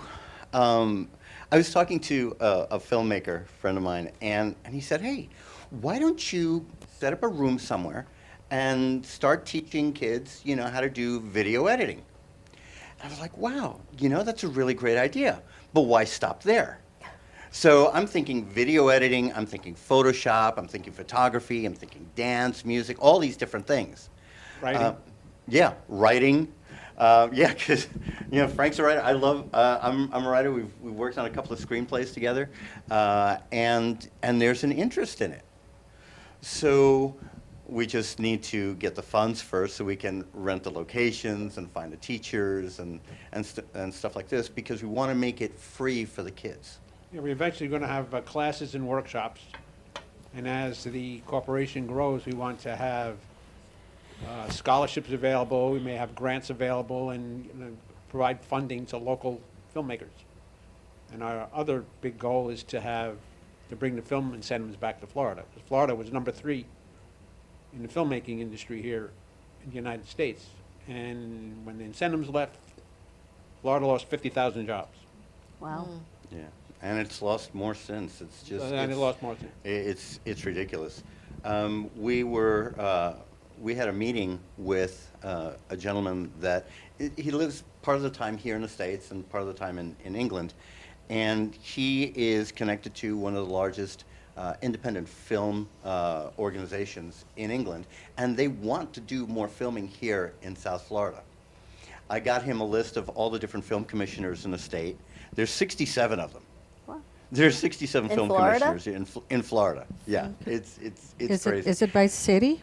[SPEAKER 14] I was talking to a filmmaker friend of mine, and he said, "Hey, why don't you set up a room somewhere and start teaching kids, how to do video editing?" And I was like, "Wow, that's a really great idea. But why stop there?" So I'm thinking video editing, I'm thinking Photoshop, I'm thinking photography, I'm thinking dance, music, all these different things.
[SPEAKER 13] Writing.
[SPEAKER 14] Yeah, writing. Yeah, because Frank's a writer. I love. I'm a writer. We've worked on a couple of screenplays together, and there's an interest in it. So we just need to get the funds first, so we can rent the locations and find the teachers and stuff like this, because we want to make it free for the kids.
[SPEAKER 13] Yeah, we're eventually going to have classes and workshops, and as the corporation grows, we want to have scholarships available. We may have grants available, and provide funding to local filmmakers. And our other big goal is to bring the film incentives back to Florida. Because Florida was number 3 in the filmmaking industry here in the United States. And when the incentives left, Florida lost 50,000 jobs.
[SPEAKER 4] Wow.
[SPEAKER 14] Yeah, and it's lost more since. It's just.
[SPEAKER 13] And it lost more since.
[SPEAKER 14] It's ridiculous. We had a meeting with a gentleman that he lives part of the time here in the States and part of the time in England, and he is connected to one of the largest independent film organizations in England, and they want to do more filming here in South Florida. I got him a list of all the different film commissioners in the state. There's 67 of them.
[SPEAKER 4] Wow.
[SPEAKER 14] There's 67
[SPEAKER 4] In
[SPEAKER 14] film
[SPEAKER 4] Florida?
[SPEAKER 14] commissioners in Florida. Yeah, it's crazy.
[SPEAKER 12] Is it by city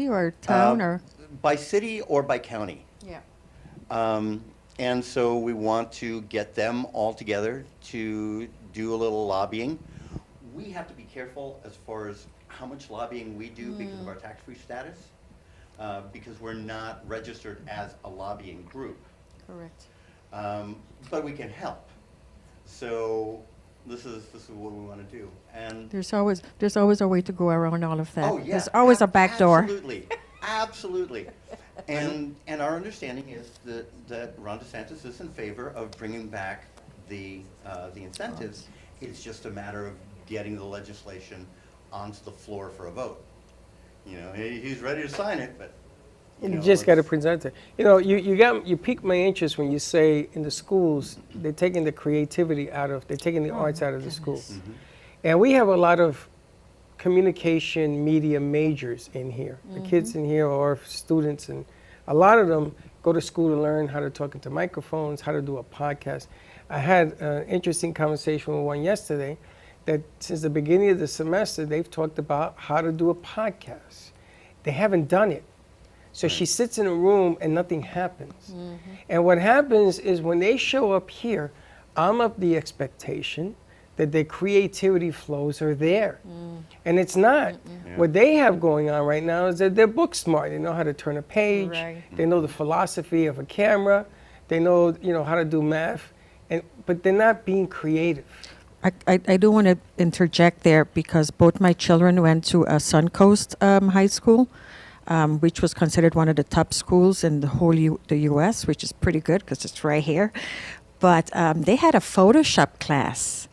[SPEAKER 12] or town or?
[SPEAKER 14] By city or by county.
[SPEAKER 12] Yeah.
[SPEAKER 14] And so we want to get them all together to do a little lobbying. We have to be careful as far as how much lobbying we do because of our tax-free status, because we're not registered as a lobbying group.
[SPEAKER 12] Correct.
[SPEAKER 14] But we can help. So this is what we want to do. And
[SPEAKER 12] There's always a way to go around all of that.
[SPEAKER 14] oh yeah,
[SPEAKER 12] There's always a back door.
[SPEAKER 14] Absolutely. And our understanding is that Ron DeSantis is in favor of bringing back the incentives. It's just a matter of getting the legislation onto the floor for a vote. He's ready to sign it, but
[SPEAKER 3] You just got to present it. You piqued my interest when you say in the schools they're taking the creativity they're taking the arts out of the school, and we have a lot of communication media majors in here. The kids in here are students, and a lot of them go to school to learn how to talk into microphones, how to do a podcast. I had an interesting conversation with one yesterday that since the beginning of the semester they've talked about how to do a podcast. They haven't done it. So she sits in a room and nothing happens. And what happens is when they show up here, I'm of the expectation that their creativity flows are there. And it's not. What they have going on right now is that they're book smart. They know how to turn a page.
[SPEAKER 12] Right.
[SPEAKER 3] They know the philosophy of a camera. They know, how to do math. But they're not being creative.
[SPEAKER 12] I do want to interject there because both my children went to Suncoast High School, which was considered one of the top schools in the whole the U.S., which is pretty good because it's right here. But they had a Photoshop class,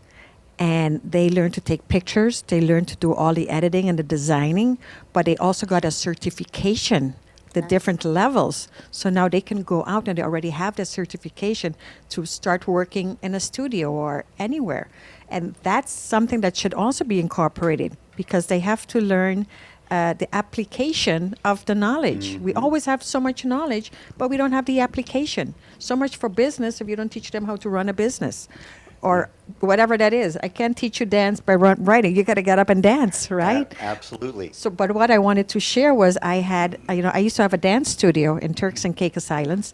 [SPEAKER 12] and they learned to take pictures. They learned to do all the editing and the designing, but they also got a certification the different levels. So now they can go out and they already have the certification to start working in a studio or anywhere. And that's something that should also be incorporated because they have to learn the application of the knowledge. We always have so much knowledge, but we don't have the application. So much for business if you don't teach them how to run a business or whatever that is. I can't teach you dance by writing. You got to get up and dance, right?
[SPEAKER 14] Absolutely.
[SPEAKER 12] So, but what I wanted to share was I used to have a dance studio in Turks and Caicos Islands,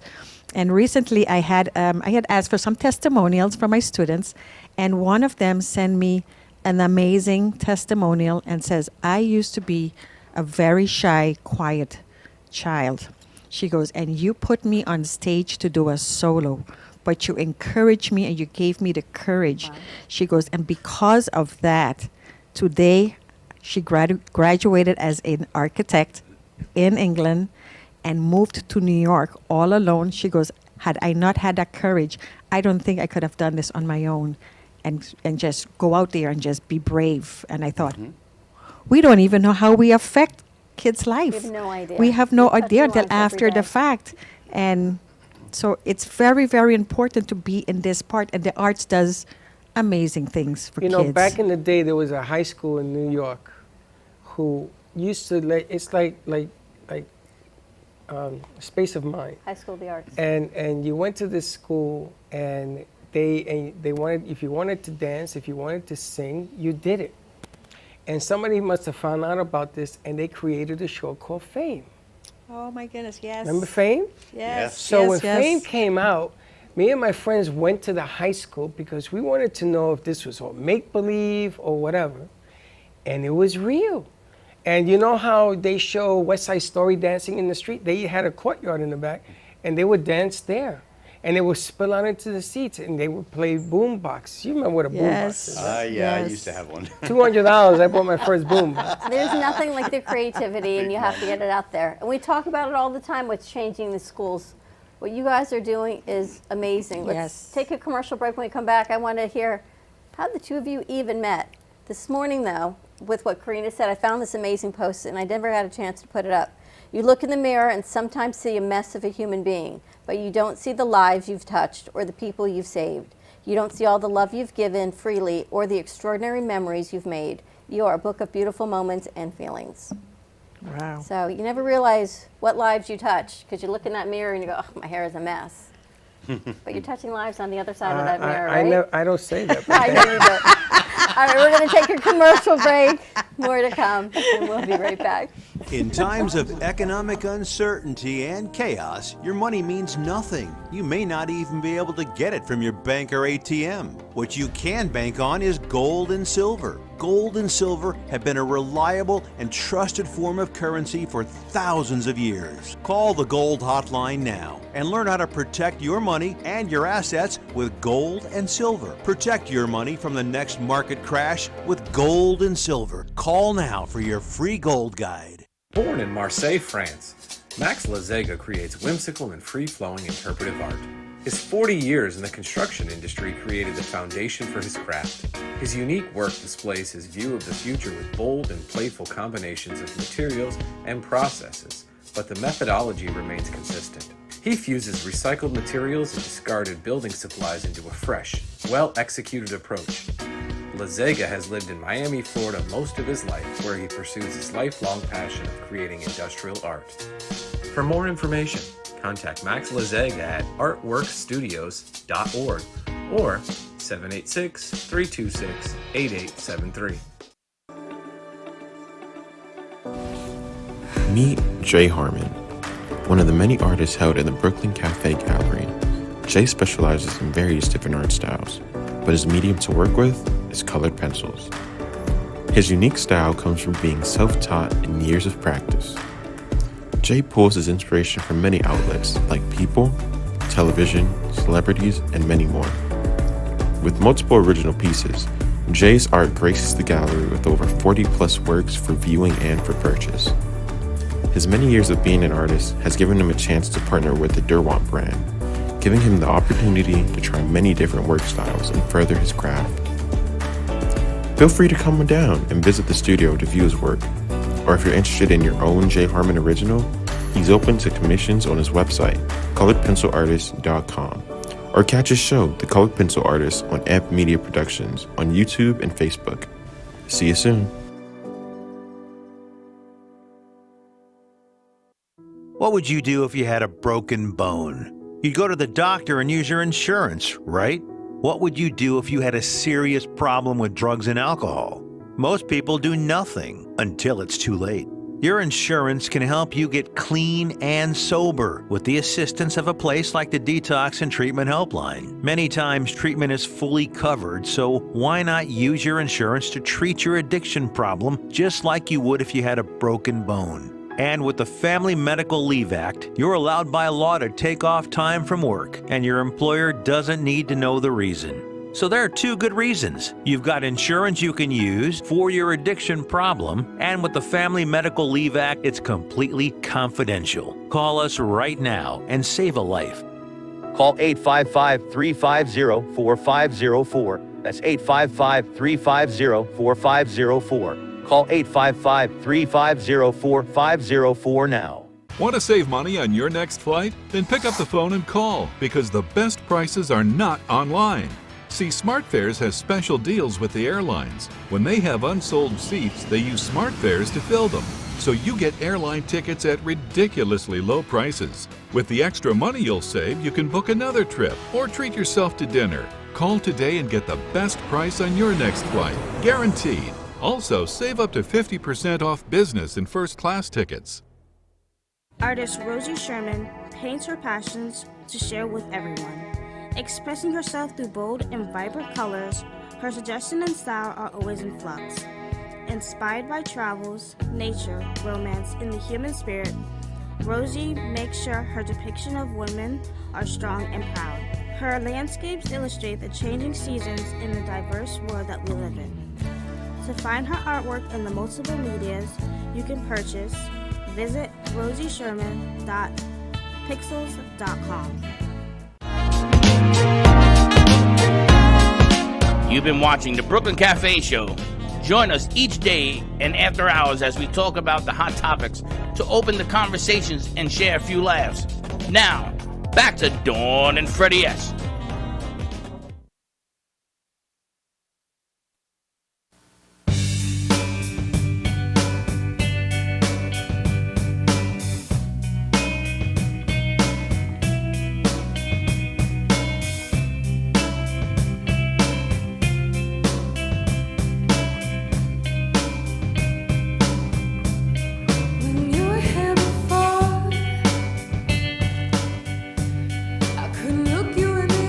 [SPEAKER 12] and recently I had asked for some testimonials from my students, and one of them sent me an amazing testimonial and says, I used to be a very shy, quiet child. She goes, and you put me on stage to do a solo, but you encouraged me and you gave me the courage. Wow. She goes, and because of that, today she graduated as an architect in England and moved to New York all alone. She goes, had I not had that courage, I don't think I could have done this on my own and just go out there and just be brave. And I thought, we don't even know how we affect kids' life.
[SPEAKER 4] We have no idea.
[SPEAKER 12] We have no idea until
[SPEAKER 4] lives every
[SPEAKER 12] after the
[SPEAKER 4] day.
[SPEAKER 12] fact. And so it's very, very important to be in this part. And the arts does amazing things for kids.
[SPEAKER 3] You know, back in the day, there was a high school in New York who used to, it's like Space of Mind.
[SPEAKER 4] High School of the Arts.
[SPEAKER 3] And you went to this school and they wanted, if you wanted to dance, if you wanted to sing, you did it. And somebody must have found out about this and they created a show called Fame.
[SPEAKER 12] Oh my goodness, yes.
[SPEAKER 3] Remember Fame?
[SPEAKER 12] Yes.
[SPEAKER 3] So when Fame came out, me and my friends went to the high school because we wanted to know if this was all make-believe or whatever. And it was real. And you know how they show West Side Story dancing in the street? They had a courtyard in the back and they would dance there. And they would spill out into the seats and they would play boombox. You remember what a boombox is?
[SPEAKER 14] Yeah, I used to have one.
[SPEAKER 3] $200, I bought my first boombox.
[SPEAKER 4] There's nothing like the creativity, and you have to get it out there. And we talk about it all the time with changing the schools. What you guys are doing is amazing. Let's take a commercial break. When we come back, I want to hear how the two of you even met. This morning, though, with what Karina said, I found this amazing post, and I never had a chance to put it up. You look in the mirror and sometimes see a mess of a human being, but you don't see the lives you've touched or the people you've saved. You don't see all the love you've given freely or the extraordinary memories you've made. You are a book of beautiful moments and feelings.
[SPEAKER 12] Wow.
[SPEAKER 4] So you never realize what lives you touch because you look in that mirror and you go, oh, my hair is a mess. But you're touching lives on the other side of that mirror, right?
[SPEAKER 3] I don't say that.
[SPEAKER 4] I know you don't. All right, we're going to take a commercial break. More to come, and we'll be right back.
[SPEAKER 15] In times of economic uncertainty and chaos, your money means nothing. You may not even be able to get it from your bank or ATM. What you can bank on is gold and silver. Gold and silver have been a reliable and trusted form of currency for thousands of years. Call the Gold Hotline now and learn how to protect your money and your assets with gold and silver. Protect your money from the next market crash with gold and silver. Call now for your free gold guide.
[SPEAKER 16] Born in Marseille, France, Max Lazega creates whimsical and free-flowing interpretive art. His 40 years in the construction industry created the foundation for his craft. His unique work displays his view of the future with bold and playful combinations of materials and processes, but the methodology remains consistent. He fuses recycled materials and discarded building supplies into a fresh, well-executed approach. Lazega has lived in Miami, Florida most of his life, where he pursues his lifelong passion of creating industrial art. For more information, contact Max Lazega at artworkstudios.org or 786-326-8873.
[SPEAKER 17] Meet Jay Harmon, one of the many artists held in the Brooklyn Cafe Gallery. Jay specializes in various different art styles, but his medium to work with is colored pencils. His unique style comes from being self-taught and years of practice. Jay pulls his inspiration from many outlets like people, television, celebrities, and many more. With multiple original pieces, Jay's art graces the gallery with over 40-plus works for viewing and for purchase. His many years of being an artist has given him a chance to partner with the Derwent brand, giving him the opportunity to try many different work styles and further his craft. Feel free to come down and visit the studio to view his work, or if you're interested in your own Jay Harmon original, He's open to commissions on his website, coloredpencilartist.com. Or catch his show, The Colored Pencil Artist, on Amp Media Productions on YouTube and Facebook. See you soon.
[SPEAKER 15] What would you do if you had a broken bone? You'd go to the doctor and use your insurance, right? What would you do if you had a serious problem with drugs and alcohol? Most people do nothing until it's too late. Your insurance can help you get clean and sober with the assistance of a place like the Detox and Treatment Helpline. Many times treatment is fully covered, so why not use your insurance to treat your addiction problem just like you would if you had a broken bone? And with the Family Medical Leave Act, you're allowed by law to take off time from work, and your employer doesn't need to know the reason. So there are two good reasons. You've got insurance you can use for your addiction problem, and with the Family Medical Leave Act, it's completely confidential. Call us right now and save a life.
[SPEAKER 18] Call 855-350-4504. That's 855-350-4504. Call 855-350-4504 now.
[SPEAKER 19] Want to save money on your next flight? Then pick up the phone and call, because the best prices are not online. See, SmartFares has special deals with the airlines. When they have unsold seats, they use SmartFares to fill them. So you get airline tickets at ridiculously low prices. With the extra money you'll save, you can book another trip or treat yourself to dinner. Call today and get the best price on your next flight, guaranteed. Also, save up to 50% off business and first class tickets.
[SPEAKER 20] Artist Rosie Sherman paints her passions to share with everyone. Expressing herself through bold and vibrant colors, her suggestion and style are always in flux. Inspired by travels, nature, romance, and the human spirit, Rosie makes sure her depiction of women are strong and proud. Her landscapes illustrate the changing seasons in the diverse world that we live in. To find her artwork in the multiple medias you can purchase, visit rosiesherman.pixels.com.
[SPEAKER 2] You've been watching the Brooklyn Cafe Show. Join us each day and after hours as we talk about the hot topics to open the conversations and share a few laughs. Now, back to Dawn and Freddie S.
[SPEAKER 1] When you were here before, I couldn't look you in the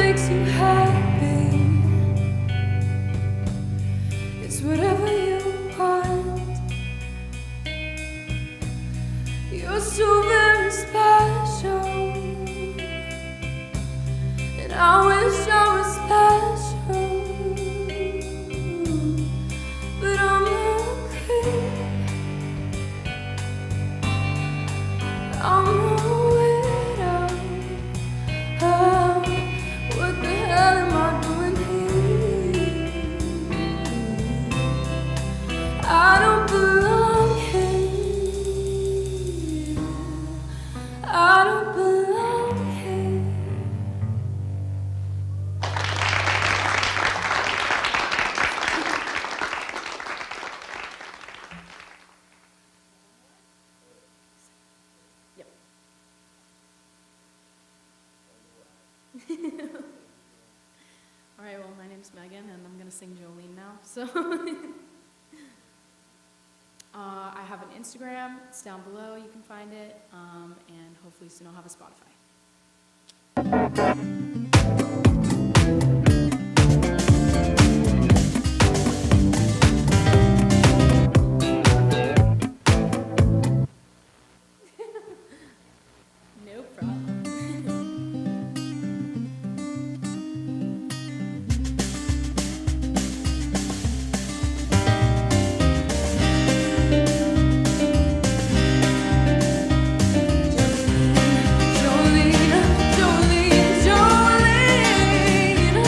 [SPEAKER 1] makes you happy. It's whatever you want. You're so very special, and I wish I was special, but I'm not clear. I'm a widow. Oh, what the hell am I doing here? I don't belong here. I don't belong here.
[SPEAKER 5] All right, well, my name's Megan, and I'm going to sing Jolene now. So, I have an Instagram. It's down below. You can find it. And hopefully soon I'll have a Spotify. No problem.
[SPEAKER 1] Jolene, Jolene, Jolene.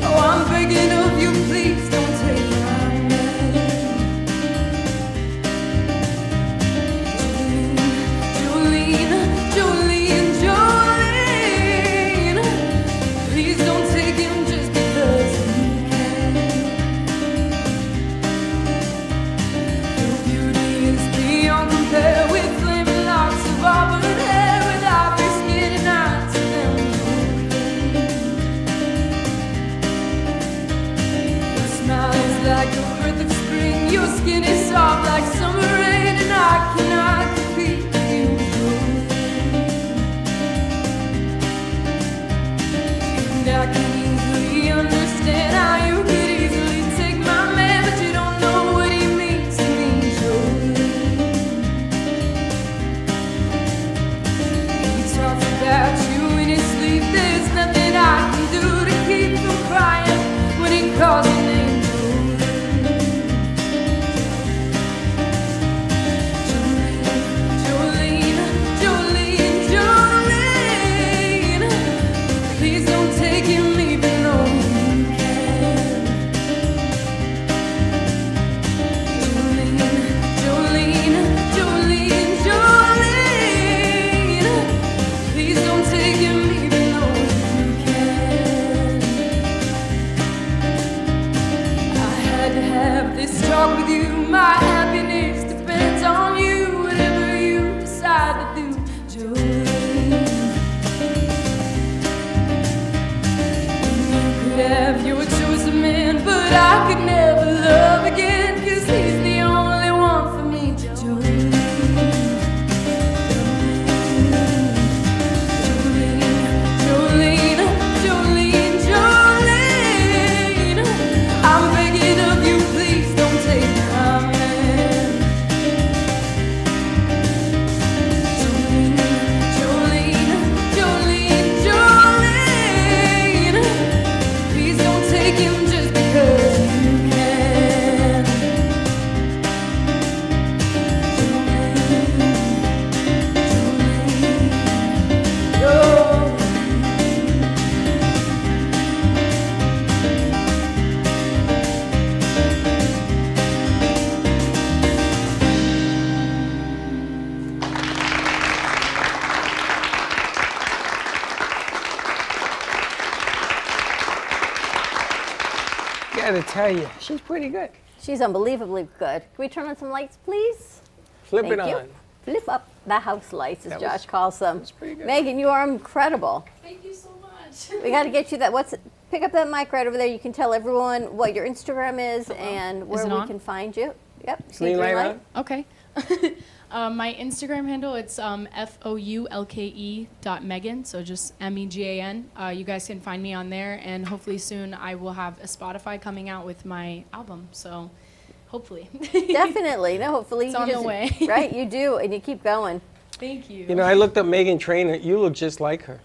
[SPEAKER 1] Oh, I'm begging of you, please don't take my name. Jolene, Jolene, Jolene. Please don't take him just because you can. Your beauty is beyond compare with flaming locks of auburn hair, with ivory skin and eyes of emerald green. Your smile is like the breath of spring. Your skin is soft like summer rain, and I cannot compete with you, Jolene. And I can easily understand how you could easily take my man, but you don't know what he means to me, Jolene. He talks about you in his sleep. There's nothing I can do to keep from crying when he calls your name, Jolene. Jolene, Jolene. Please don't take him even though you can. Jolene, Jolene, Jolene. Please don't take him even though you can. I had to have this talk with you. My happiness depends on you. Whatever you decide to do, Jolene. You could have your choice of man, but I could never love again, 'cause he's the only one for me, Jolene. Jolene, Jolene, Jolene. I'm begging of you, please don't take my man. Jolene, Jolene, Jolene. Please don't take him just because you can. Jolene, Jolene.
[SPEAKER 3] Gotta tell you, she's pretty good.
[SPEAKER 4] She's unbelievably good. Can we turn on some lights, please?
[SPEAKER 3] Flip
[SPEAKER 4] Thank
[SPEAKER 3] it
[SPEAKER 4] you.
[SPEAKER 3] on.
[SPEAKER 4] Flip up the house lights, as
[SPEAKER 3] That
[SPEAKER 4] Josh
[SPEAKER 3] was-
[SPEAKER 4] calls them.
[SPEAKER 3] That's pretty good.
[SPEAKER 4] Megan, you are incredible.
[SPEAKER 5] Thank you so much.
[SPEAKER 4] We got to get you that. Pick up that mic right over there. You can tell everyone what your Instagram is and where
[SPEAKER 5] it
[SPEAKER 4] we
[SPEAKER 5] on?
[SPEAKER 4] can find you. Yep.
[SPEAKER 3] Green light on?
[SPEAKER 5] Okay. My Instagram handle, it's FOULKE.Megan, so just MEGAN. You guys can find me on there, and hopefully soon I will have a Spotify coming out with my album, so hopefully.
[SPEAKER 4] Definitely. No, hopefully
[SPEAKER 5] It's
[SPEAKER 4] you
[SPEAKER 5] on the
[SPEAKER 4] just,
[SPEAKER 5] way.
[SPEAKER 4] Right, you do, and you keep going.
[SPEAKER 5] Thank you.
[SPEAKER 3] You know, I looked up Megan Trainor. You look just like her.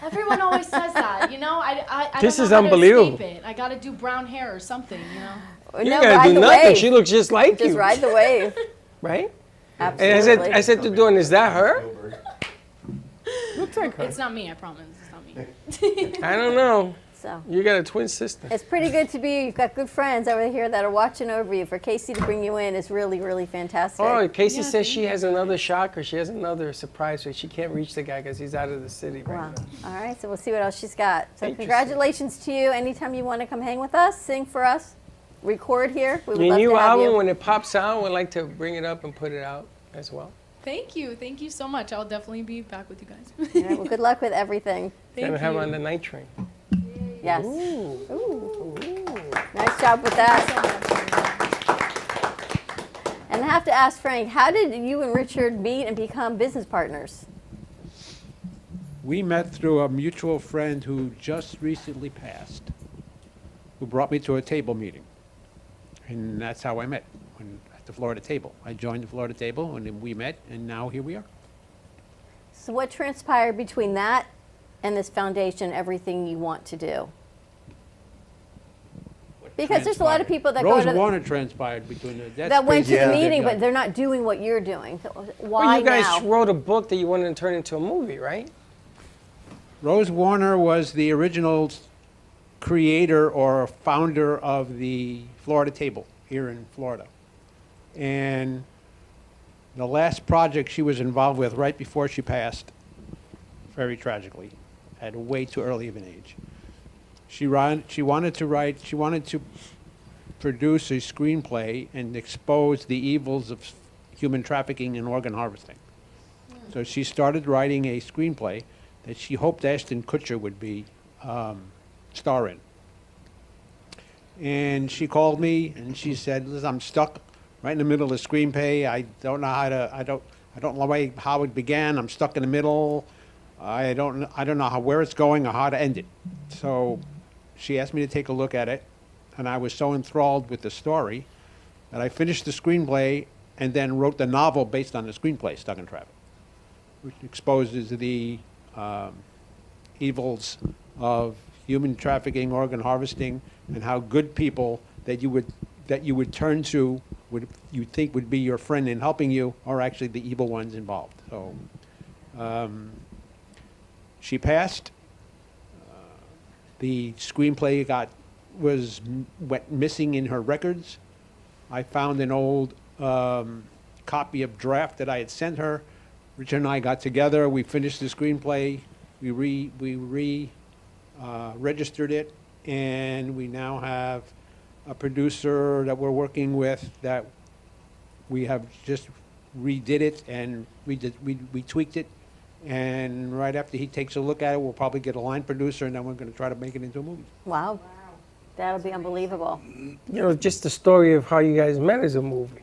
[SPEAKER 5] Everyone always says that, you know? I
[SPEAKER 3] This
[SPEAKER 5] don't
[SPEAKER 3] is
[SPEAKER 5] know how to
[SPEAKER 3] unbelievable.
[SPEAKER 5] escape it. I gotta do brown hair or something, you know?
[SPEAKER 3] You gotta do nothing. She looks just like you.
[SPEAKER 4] Just ride the wave.
[SPEAKER 3] Right?
[SPEAKER 4] Absolutely.
[SPEAKER 3] And I said to Dawn, is that her? Looks like her.
[SPEAKER 5] It's not me, I promise. It's not me.
[SPEAKER 3] I don't know.
[SPEAKER 4] So.
[SPEAKER 3] You got a twin sister.
[SPEAKER 4] It's pretty good to be, you've got good friends over here that are watching over you. For Casey to bring you in is really, really fantastic.
[SPEAKER 3] Oh, Casey says she has another shocker. She has another surprise. So she can't reach the guy because he's out of the city right now.
[SPEAKER 4] All right, so we'll see what else she's got. So
[SPEAKER 3] Interesting.
[SPEAKER 4] congratulations to you. Anytime you want to come hang with us, sing for us, record here, we would
[SPEAKER 3] Your
[SPEAKER 4] love
[SPEAKER 3] new
[SPEAKER 4] to have
[SPEAKER 3] album,
[SPEAKER 4] you.
[SPEAKER 3] when it pops out, we'd like to bring it up and put it out as well.
[SPEAKER 5] Thank you so much. I'll definitely be back with you guys.
[SPEAKER 4] All right, well, good luck with everything.
[SPEAKER 3] Gonna have her on the night train.
[SPEAKER 4] Yes. Ooh. Nice job with that. And I have to ask Frank, how did you and Richard meet and become business partners?
[SPEAKER 13] We met through a mutual friend who just recently passed, who brought me to a table meeting. And that's how I met, at the Florida table. I joined the Florida table, and then we met, and now here we are.
[SPEAKER 4] So what transpired between that and this foundation, everything you want to do? Because there's a lot of people that
[SPEAKER 13] Rose
[SPEAKER 4] go to
[SPEAKER 13] Warner transpired between the, that's
[SPEAKER 4] that went to
[SPEAKER 13] crazy.
[SPEAKER 4] the meeting,
[SPEAKER 13] Yeah.
[SPEAKER 4] but they're not doing what you're doing. So why
[SPEAKER 3] Well, you guys
[SPEAKER 4] now?
[SPEAKER 3] wrote a book that you wanted to turn into a movie, right?
[SPEAKER 13] Rose Warner was the original creator or founder of the Florida table here in Florida. And the last project she was involved with right before she passed, very tragically, at way too early of an age. She wanted to produce a screenplay and expose the evils of human trafficking and organ harvesting. So she started writing a screenplay that she hoped Ashton Kutcher would be star in. And she called me and she said, "Listen, I'm stuck right in the middle of the screenplay. I don't know I don't know how it began. I'm stuck in the middle. I don't know where it's going or how to end it." So she asked me to take a look at it, and I was so enthralled with the story that I finished the screenplay and then wrote the novel based on the screenplay, Stuck in Traffic, which exposes the evils of human trafficking, organ harvesting, and how good people that you would turn to, you think would be your friend in helping you, are actually the evil ones involved. So she passed. The screenplay went missing in her records. I found an old copy of draft that I had sent her. Richard and I got together. We finished the screenplay. We registered it, and we now have a producer that we're working with that we have just redid it, and we tweaked it. And right after he takes a look at it, we'll probably get a line producer, and then we're going to try to make it into a movie.
[SPEAKER 4] Wow. That'll be unbelievable.
[SPEAKER 3] You know, just the story of how you guys met is a movie.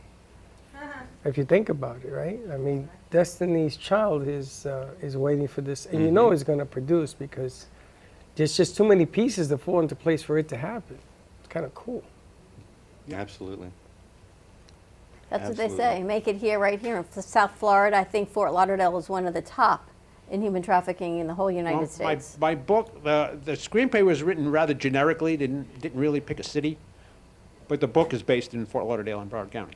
[SPEAKER 3] If you think about it, right? I mean, Destiny's Child is waiting for this, and you know it's going to produce because there's just too many pieces that fall into place for it to happen. It's kind of cool.
[SPEAKER 14] Absolutely.
[SPEAKER 4] That's what they say. Make it here, right here in South Florida. I think Fort Lauderdale is one of the top in human trafficking in the whole United States.
[SPEAKER 13] My book, the screenplay was written rather generically, didn't really pick a city, but the book is based in Fort Lauderdale and Broward County.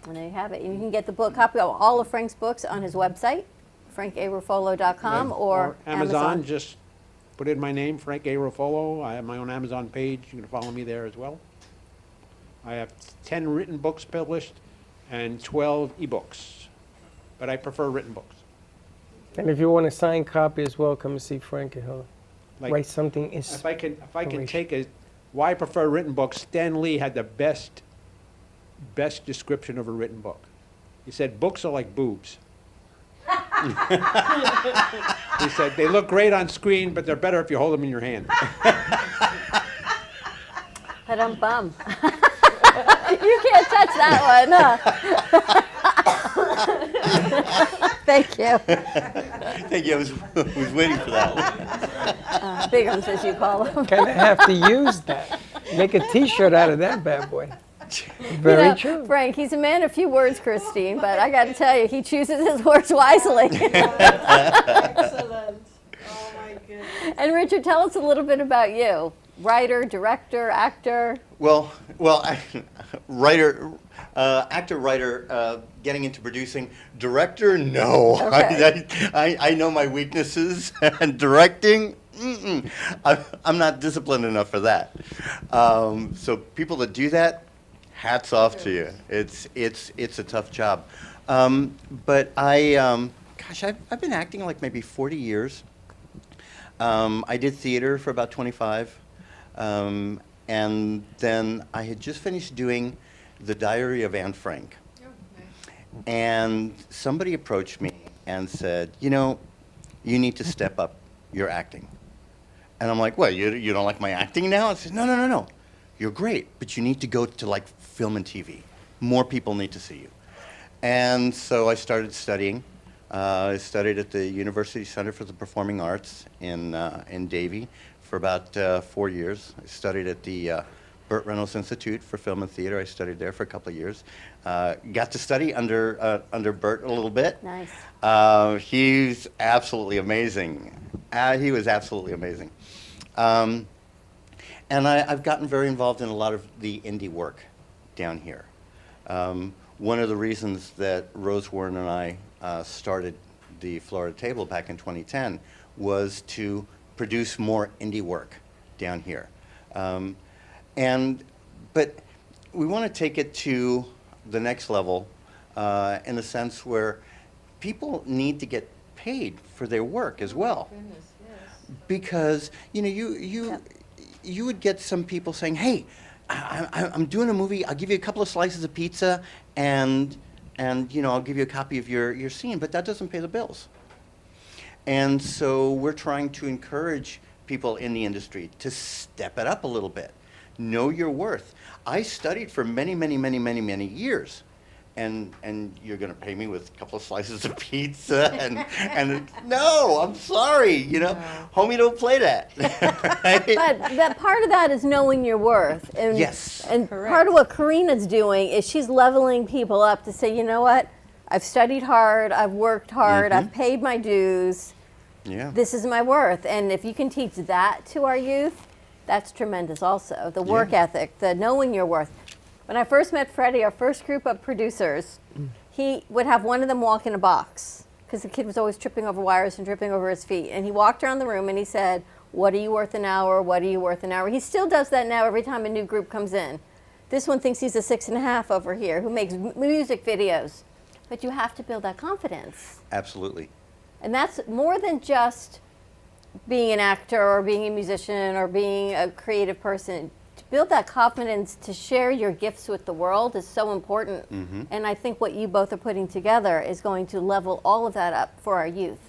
[SPEAKER 4] And there you have it. You can get the book, copy of all of Frank's books on his website, frankarufolo.com or Amazon.
[SPEAKER 13] Just put in my name, Frank A. Ruffolo. I have my own Amazon page. You can follow me there as well. I have 10 written books published and 12 ebooks, but I prefer written books.
[SPEAKER 3] And if you want a signed copy as well, come and see Frank and he'll
[SPEAKER 13] Like,
[SPEAKER 3] write something.
[SPEAKER 13] If I can take why I prefer written books, Stan Lee had the best description of a written book. He said, books are like boobs. He said, they look great on screen, but they're better if you hold them in your hand.
[SPEAKER 4] Ba-dum-bum. You can't touch that one, huh? Thank you.
[SPEAKER 14] Thank you. I was waiting for that.
[SPEAKER 4] Bigums, as you call them.
[SPEAKER 3] Kind of have to use that. Make a T-shirt out of that bad boy. Very true.
[SPEAKER 4] Frank, he's a man of few words, Christine, but I got to tell you, he chooses his words wisely.
[SPEAKER 12] Excellent. Oh my goodness.
[SPEAKER 4] And Richard, tell us a little bit about you. Writer, director, actor.
[SPEAKER 14] Well, actor, writer, getting into producing. Director, no.
[SPEAKER 4] Okay.
[SPEAKER 14] I know my weaknesses, and directing, I'm not disciplined enough for that. So people that do that, hats off to you. It's a tough job. But I've been acting like maybe 40 years. I did theater for about 25. And then I had just finished doing The Diary of Anne Frank. And somebody approached me and said, you need to step up your acting. And I'm like, what, you don't like my acting now? I said, no. You're great, but you need to go to like film and TV. More people need to see you. And so I started studying. I studied at the University Center for the Performing Arts in Davie for about 4 years. I studied at the Burt Reynolds Institute for Film and Theater. I studied there for a couple of years. Got to study under Burt a little bit.
[SPEAKER 4] Nice.
[SPEAKER 14] He's absolutely amazing. He was absolutely amazing. And I've gotten very involved in a lot of the indie work down here. One of the reasons that Rose Warren and I started the Florida Table back in 2010 was to produce more indie work down here. But we want to take it to the next level in the sense where people need to get paid for their work as well.
[SPEAKER 12] Goodness, yes.
[SPEAKER 14] Because you would get some people saying, hey, I'm doing a movie, I'll give you a couple of slices of pizza and I'll give you a copy of your scene, but that doesn't pay the bills. And so we're trying to encourage people in the industry to step it up a little bit. Know your worth. I studied for many, many, many, many, many years. And you're going to pay me with a couple of slices of pizza and no, I'm sorry, homie, don't play that. Right?
[SPEAKER 4] But that part of that is knowing your worth. And,
[SPEAKER 14] yes.
[SPEAKER 4] And part of what Karina's doing is she's leveling people up to say, you know what? I've studied hard, I've worked hard, I've paid my dues.
[SPEAKER 14] Yeah.
[SPEAKER 4] This is my worth. And if you can teach that to our youth, that's tremendous also. The work ethic, the knowing your worth. When I first met Freddie, our first group of producers, he would have one of them walk in a box because the kid was always tripping over wires and tripping over his feet. And he walked around the room and he said, what are you worth an hour? What are you worth an hour? He still does that now every time a new group comes in. This one thinks he's a 6.5 over here who makes music videos. But you have to build that confidence.
[SPEAKER 14] Absolutely.
[SPEAKER 4] And that's more than just being an actor or being a musician or being a creative person. To build that confidence to share your gifts with the world is so important. And I think what you both are putting together is going to level all of that up for our youth.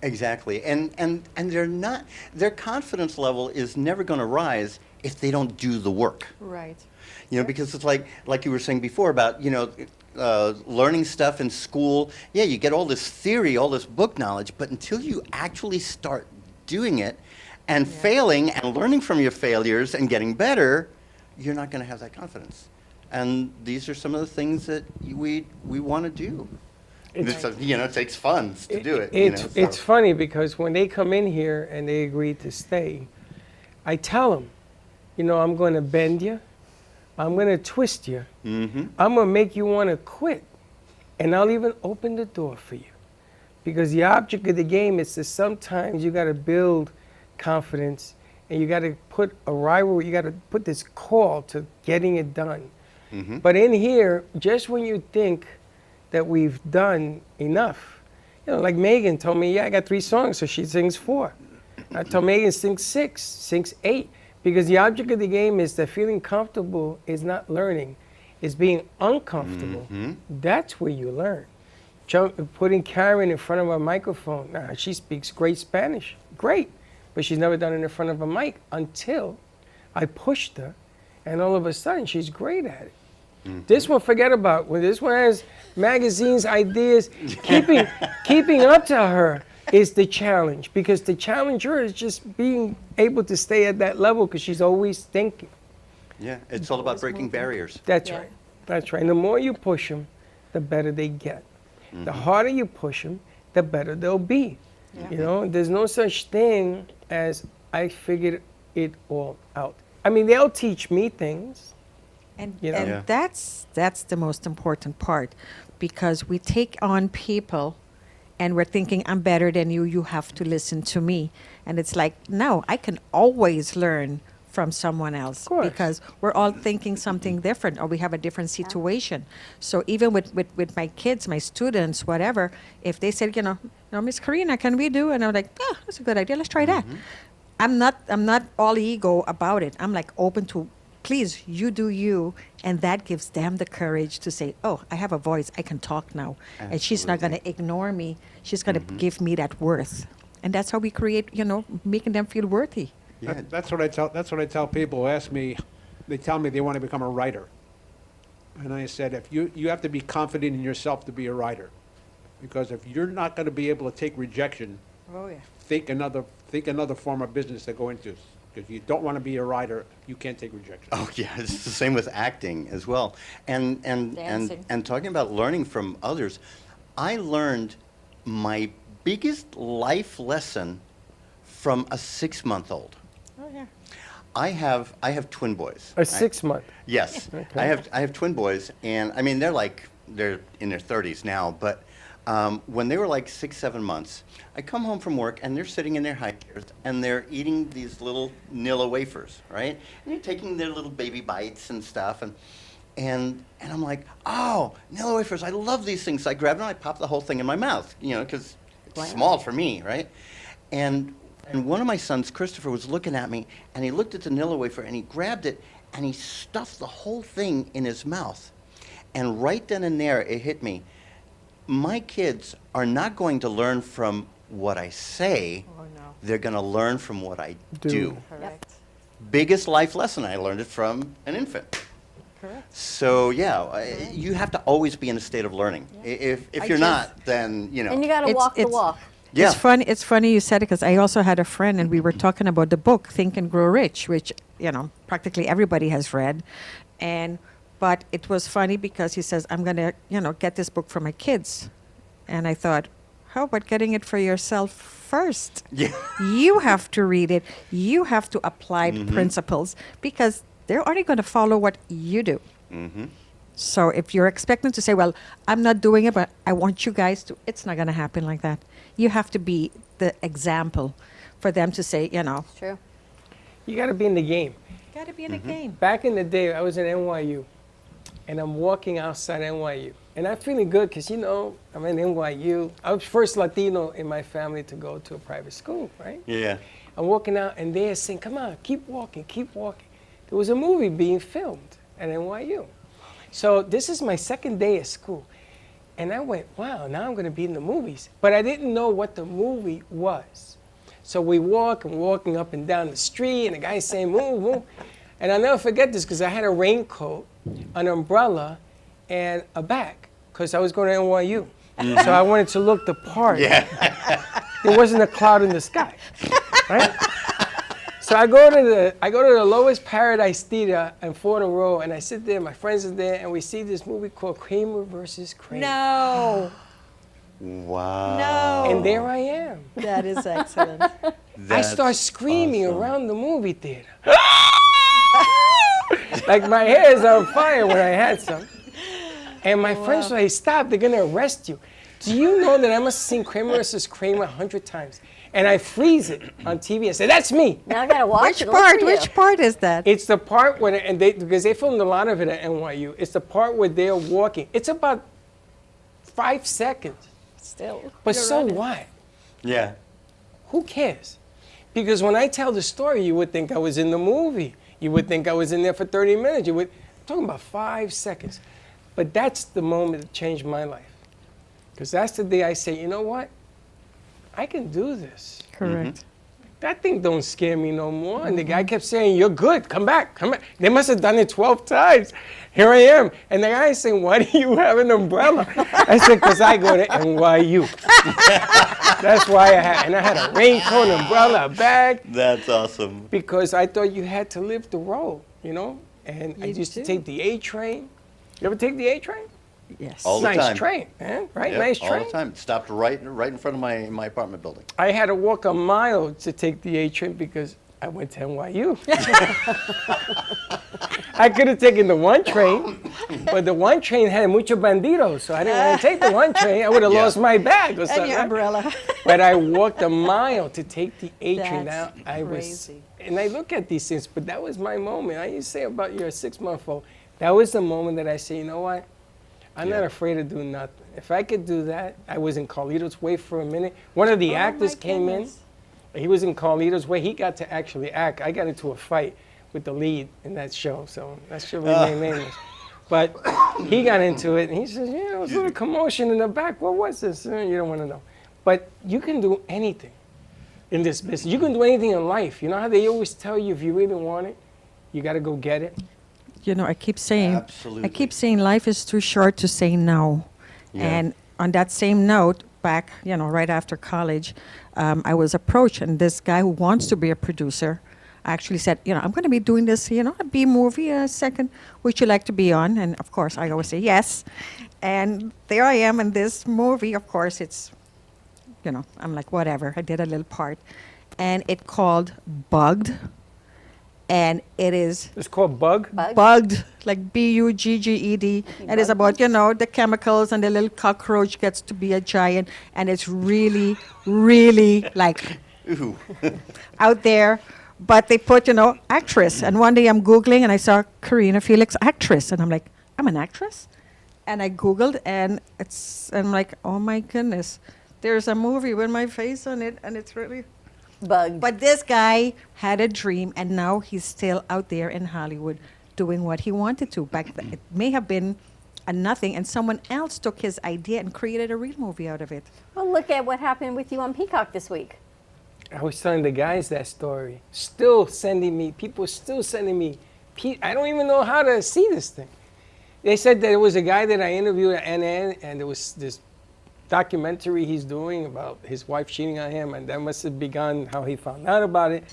[SPEAKER 14] Exactly. And their confidence level is never going to rise if they don't do the work.
[SPEAKER 12] Right.
[SPEAKER 14] Because it's like you were saying before about, learning stuff in school. Yeah, you get all this theory, all this book knowledge, but until you actually start doing it and failing and learning from your failures and getting better, you're not going to have that confidence. And these are some of the things that we want to do. It takes funds to do it.
[SPEAKER 3] It's funny because when they come in here and they agree to stay, I tell them, I'm going to bend you. I'm going to twist you. I'm going to make you want to quit. And I'll even open the door for you. Because the object of the game is that sometimes you got to build confidence and you got to put a rivalry, you got to put this call to getting it done. But in here, just when you think that we've done enough, like Megan told me, I got 3 songs, so she sings 4. I told Megan sing 6, sings 8. Because the object of the game is that feeling comfortable is not learning, it's being uncomfortable. That's where you learn. Putting Karen in front of a microphone, she speaks great Spanish, great, but she's never done it in front of a mic until I pushed her, and all of a sudden she's great at it. This one, forget about. When this one has magazines, ideas, keeping up to her is the challenge, because to challenge her is just being able to stay at that level because she's always thinking.
[SPEAKER 14] Yeah, it's all about breaking barriers.
[SPEAKER 3] That's right. That's right. And the more you push them, the better they get. The harder you push them, the better they'll be. You know, there's no such thing as I figured it all out. I mean, they'll teach me things.
[SPEAKER 12] And,
[SPEAKER 3] You know?
[SPEAKER 12] and
[SPEAKER 3] Yeah.
[SPEAKER 12] that's the most important part, because we take on people and we're thinking, I'm better than you, you have to listen to me. And it's like, no, I can always learn from someone else, because we're all thinking something different, or we have a different situation. So even with my kids, my students, whatever, if they said, Miss Karina, can we do? And I'm like, that's a good idea, let's try that. I'm not all ego about it. I'm like open to, please, you do you, and that gives them the courage to say, oh, I have a voice, I can talk now. And she's not going to ignore me. She's going to give me that worth. And that's how we create, making them feel worthy.
[SPEAKER 13] Yeah. That's what I tell people who ask me. They tell me they want to become a writer, and I said, if you have to be confident in yourself to be a writer, because if you're not going to be able to take rejection,
[SPEAKER 12] Oh yeah.
[SPEAKER 13] think another form of business to go into. Because you don't want to be a writer, you can't take rejection.
[SPEAKER 14] Oh yeah, it's the same with acting as well. And talking about learning from others, I learned my biggest life lesson from a 6-month-old.
[SPEAKER 12] Oh yeah.
[SPEAKER 14] I have twin boys.
[SPEAKER 3] A 6 month.
[SPEAKER 14] Yes,
[SPEAKER 3] Okay.
[SPEAKER 14] I have twin boys, and I mean they're in their 30s now, but when they were like 6, 7 months, I come home from work and they're sitting in their high chairs and they're eating these little Nilla wafers, right? And they're taking their little baby bites and stuff, and I'm like, oh, Nilla wafers, I love these things. So I grab it and I pop the whole thing in my mouth, because it's small for me, right? And one of my sons, Christopher, was looking at me, and he looked at the Nilla wafer, and he grabbed it, and he stuffed the whole thing in his mouth. And right then and there, it hit me. My kids are not going to learn from what I say.
[SPEAKER 12] Oh, no.
[SPEAKER 14] They're going to learn from what I do.
[SPEAKER 12] Correct.
[SPEAKER 14] Biggest life lesson, I learned it from an infant.
[SPEAKER 12] Correct.
[SPEAKER 14] So, you have to always be in a state of learning. If you're not, then,
[SPEAKER 4] And you got to walk the walk.
[SPEAKER 14] Yeah.
[SPEAKER 12] It's funny you said it, because I also had a friend and we were talking about the book Think and Grow Rich, which practically everybody has read, but it was funny because he says, I'm gonna get this book for my kids, and I thought, how about getting it for yourself first?
[SPEAKER 14] Yeah.
[SPEAKER 12] You have to read it. You have to apply the principles, because they're only going to follow what you do. So if you're expecting to say, well, I'm not doing it, but I want you guys to, it's not going to happen like that. You have to be the example for them to say,
[SPEAKER 4] It's true.
[SPEAKER 3] You got to be in the game.
[SPEAKER 12] got to be in the game.
[SPEAKER 3] Back in the day, I was in NYU, and I'm walking outside NYU, and I'm feeling good because, I'm in NYU. I was first Latino in my family to go to a private school, right?
[SPEAKER 14] Yeah.
[SPEAKER 3] I'm walking out, and they're saying, come on, keep walking, keep walking. There was a movie being filmed at NYU. So this is my second day at school. And I went, wow, now I'm going to be in the movies. But I didn't know what the movie was. So we walking up and down the street, and the guy's saying, move, move. And I'll never forget this because I had a raincoat, an umbrella, and a bag because I was going to NYU. So I wanted to look the part.
[SPEAKER 14] Yeah.
[SPEAKER 3] There wasn't a cloud in the sky, right? So I go to the lowest Paradise Theater in Fordham Road, and I sit there, my friends are there, and we see this movie called Kramer versus Kramer.
[SPEAKER 12] No.
[SPEAKER 14] Wow.
[SPEAKER 12] No.
[SPEAKER 3] And there I am.
[SPEAKER 12] That is excellent.
[SPEAKER 3] I start screaming around the movie theater. Like my hair is on fire when I had some. And my friends were like, stop, they're going to arrest you. Do you know that I must have seen Kramer versus Kramer 100 times? And I freeze it on TV and say, that's me.
[SPEAKER 4] Now I got to watch it.
[SPEAKER 12] Which part is that?
[SPEAKER 3] It's the part where, because they filmed a lot of it at NYU, it's the part where they're walking. It's about 5 seconds.
[SPEAKER 4] Still.
[SPEAKER 3] But so what?
[SPEAKER 14] Yeah.
[SPEAKER 3] Who cares? Because when I tell the story, you would think I was in the movie. You would think I was in there for 30 minutes. I'm talking about 5 seconds. But that's the moment that changed my life. Because that's the day I say, you know what? I can do this.
[SPEAKER 12] Correct.
[SPEAKER 3] that thing don't scare me no more. And the guy kept saying, you're good, come back, come back. They must have done it 12 times. Here I am. And the guy is saying, why do you have an umbrella? I said, because I go to NYU. That's why and I had a raincoat, umbrella, a bag.
[SPEAKER 14] That's awesome.
[SPEAKER 3] Because I thought you had to live the role, you know? And I used to take the A train. You ever take the A train?
[SPEAKER 12] Yes.
[SPEAKER 14] All the
[SPEAKER 3] nice
[SPEAKER 14] time.
[SPEAKER 3] train, man, right?
[SPEAKER 14] Yep,
[SPEAKER 3] Nice
[SPEAKER 14] all
[SPEAKER 3] train.
[SPEAKER 14] the time. It stopped right in front of my apartment building.
[SPEAKER 3] I had to walk a mile to take the A train because I went to NYU. I could have taken the one train, but the one train had mucho bandidos, so I didn't want to take the one train. I would have lost my bag or something.
[SPEAKER 12] And your umbrella.
[SPEAKER 3] But I walked a mile to take the A train. Now
[SPEAKER 12] That's
[SPEAKER 3] I was,
[SPEAKER 12] crazy.
[SPEAKER 3] and I look at these things, but that was my moment. I used to say about your 6-month-old, that was the moment that I say, you know what? I'm not afraid to do nothing. If I could do that, I was in Carlito's Way for a minute. One of the actors came in. He was in Carlito's Way. He got to actually act. I got into a fight with the lead in that show, so that should remain nameless. But he got into it, and he says, yeah, there was a little commotion in the back. What was this? You don't want to know. But you can do anything in this business. You can do anything in life. You know how they always tell you if you really want it, you got to go get it?
[SPEAKER 12] You know, I keep saying,
[SPEAKER 14] Absolutely.
[SPEAKER 12] life is too short to say no.
[SPEAKER 14] Yeah.
[SPEAKER 12] And on that same note, back, right after college, I was approached, and this guy who wants to be a producer actually said, I'm going to be doing this, a B movie, a second, would you like to be on? And of course, I always say yes. And there I am in this movie. Of course, it's, I'm like, whatever. I did a little part. And it called Bugged. And it is...
[SPEAKER 3] It's called Bug?
[SPEAKER 12] Bugged, like B-U-G-G-E-D. And it's about, the chemicals, and the little cockroach gets to be a giant. And it's really, really, like, out there. But they put, actress. And one day I'm Googling, and I saw Karina Felix, actress. And I'm like, I'm an actress? And I Googled, and I'm like, oh, my goodness. There's a movie with my face on it, and it's really...
[SPEAKER 4] Bugged.
[SPEAKER 12] But this guy had a dream, and now he's still out there in Hollywood doing what he wanted to. It may have been a nothing, and someone else took his idea and created a real movie out of it.
[SPEAKER 4] Well, look at what happened with you on Peacock this week.
[SPEAKER 3] I was telling the guys that story. People still sending me. I don't even know how to see this thing. They said that it was a guy that I interviewed at NN, and there was this documentary he's doing about his wife cheating on him, and that must have begun how he found out about it.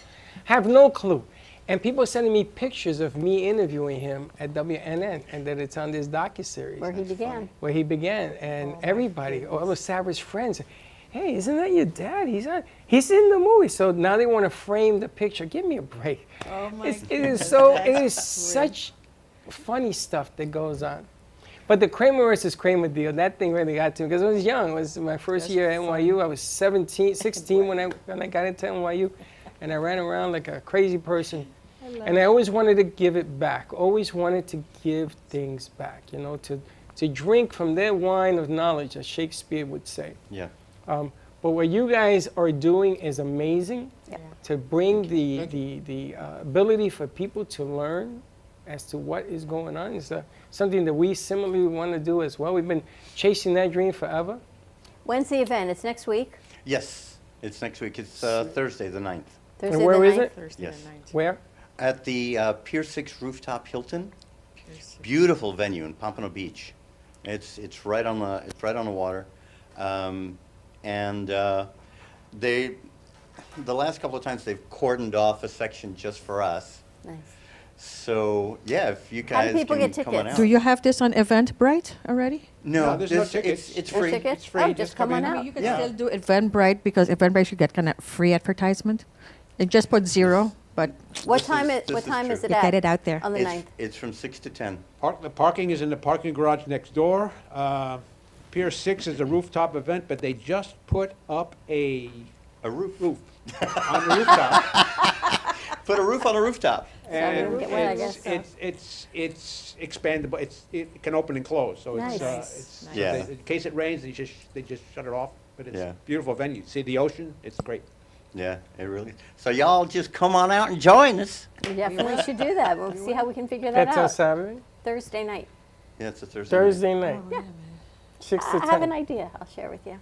[SPEAKER 3] Have no clue. And people sending me pictures of me interviewing him at WNN, and that it's on this docuseries.
[SPEAKER 4] Where he began.
[SPEAKER 3] Where he began, and everybody, all of Savage friends, hey, isn't that your dad? He's in the movie. So now they want to frame the picture. Give me a break.
[SPEAKER 12] Oh my
[SPEAKER 3] It is such funny stuff that goes on. But the Kramer versus Kramer deal, that thing really got to me because I was young. It was my first year at NYU. I was 16 when I got into NYU, and I ran around like a crazy person. And I always wanted to give it back. Always wanted to give things back. To drink from their wine of knowledge, as Shakespeare would say.
[SPEAKER 14] Yeah.
[SPEAKER 3] But what you guys are doing is amazing. To bring the ability for people to learn as to what is going on is something that we similarly want to do as well. We've been chasing that dream forever.
[SPEAKER 4] When's the event? It's next week?
[SPEAKER 14] Yes, it's next week. It's Thursday the 9th.
[SPEAKER 4] Thursday
[SPEAKER 3] and where
[SPEAKER 4] the
[SPEAKER 3] is
[SPEAKER 4] 9th?
[SPEAKER 3] it?
[SPEAKER 12] Thursday
[SPEAKER 14] Yes.
[SPEAKER 12] the 9th.
[SPEAKER 3] Where?
[SPEAKER 14] At the Pier 6 Rooftop Hilton. Beautiful venue in Pompano Beach. It's right on the water, the last couple of times they've cordoned off a section just for us.
[SPEAKER 4] Nice.
[SPEAKER 14] So yeah, if you
[SPEAKER 4] How do
[SPEAKER 14] guys
[SPEAKER 4] people
[SPEAKER 14] can
[SPEAKER 4] get
[SPEAKER 14] come on
[SPEAKER 4] tickets?
[SPEAKER 14] out.
[SPEAKER 12] Do you have this on Eventbrite already?
[SPEAKER 14] No,
[SPEAKER 13] there's no tickets.
[SPEAKER 14] It's
[SPEAKER 4] No
[SPEAKER 14] free.
[SPEAKER 4] tickets?
[SPEAKER 13] It's free.
[SPEAKER 4] Oh, just come on
[SPEAKER 13] in.
[SPEAKER 4] out.
[SPEAKER 12] You can
[SPEAKER 14] Yeah.
[SPEAKER 12] still do Eventbrite because Eventbrite should get kind of free advertisement. It just put 0, but
[SPEAKER 4] What
[SPEAKER 14] This
[SPEAKER 4] time
[SPEAKER 14] is- this
[SPEAKER 4] what
[SPEAKER 14] is
[SPEAKER 4] time
[SPEAKER 14] true.
[SPEAKER 4] is it
[SPEAKER 12] You
[SPEAKER 4] at?
[SPEAKER 12] get it out there.
[SPEAKER 4] On the 9th.
[SPEAKER 14] It's from 6 to 10.
[SPEAKER 13] The parking is in the parking garage next door. Pier 6 is a rooftop event, but they just put up a
[SPEAKER 14] roof
[SPEAKER 13] on the rooftop.
[SPEAKER 14] Put a roof on a rooftop.
[SPEAKER 13] And
[SPEAKER 4] Get one, I guess, so.
[SPEAKER 13] it's expandable. It can open and close. So
[SPEAKER 4] Nice.
[SPEAKER 13] it's
[SPEAKER 14] Yeah.
[SPEAKER 13] in case it rains, they just shut it off. But it's
[SPEAKER 14] Yeah.
[SPEAKER 13] a beautiful venue. See the ocean. It's great.
[SPEAKER 14] Yeah, it really. So y'all just come on out and join us.
[SPEAKER 4] We definitely should do that. We'll see how we can figure that
[SPEAKER 3] That's on
[SPEAKER 4] out.
[SPEAKER 3] Saturday?
[SPEAKER 4] Thursday night.
[SPEAKER 14] Yeah, it's a Thursday. night.
[SPEAKER 3] Thursday night. 6 to
[SPEAKER 4] I
[SPEAKER 3] 10.
[SPEAKER 4] have an idea I'll share with you.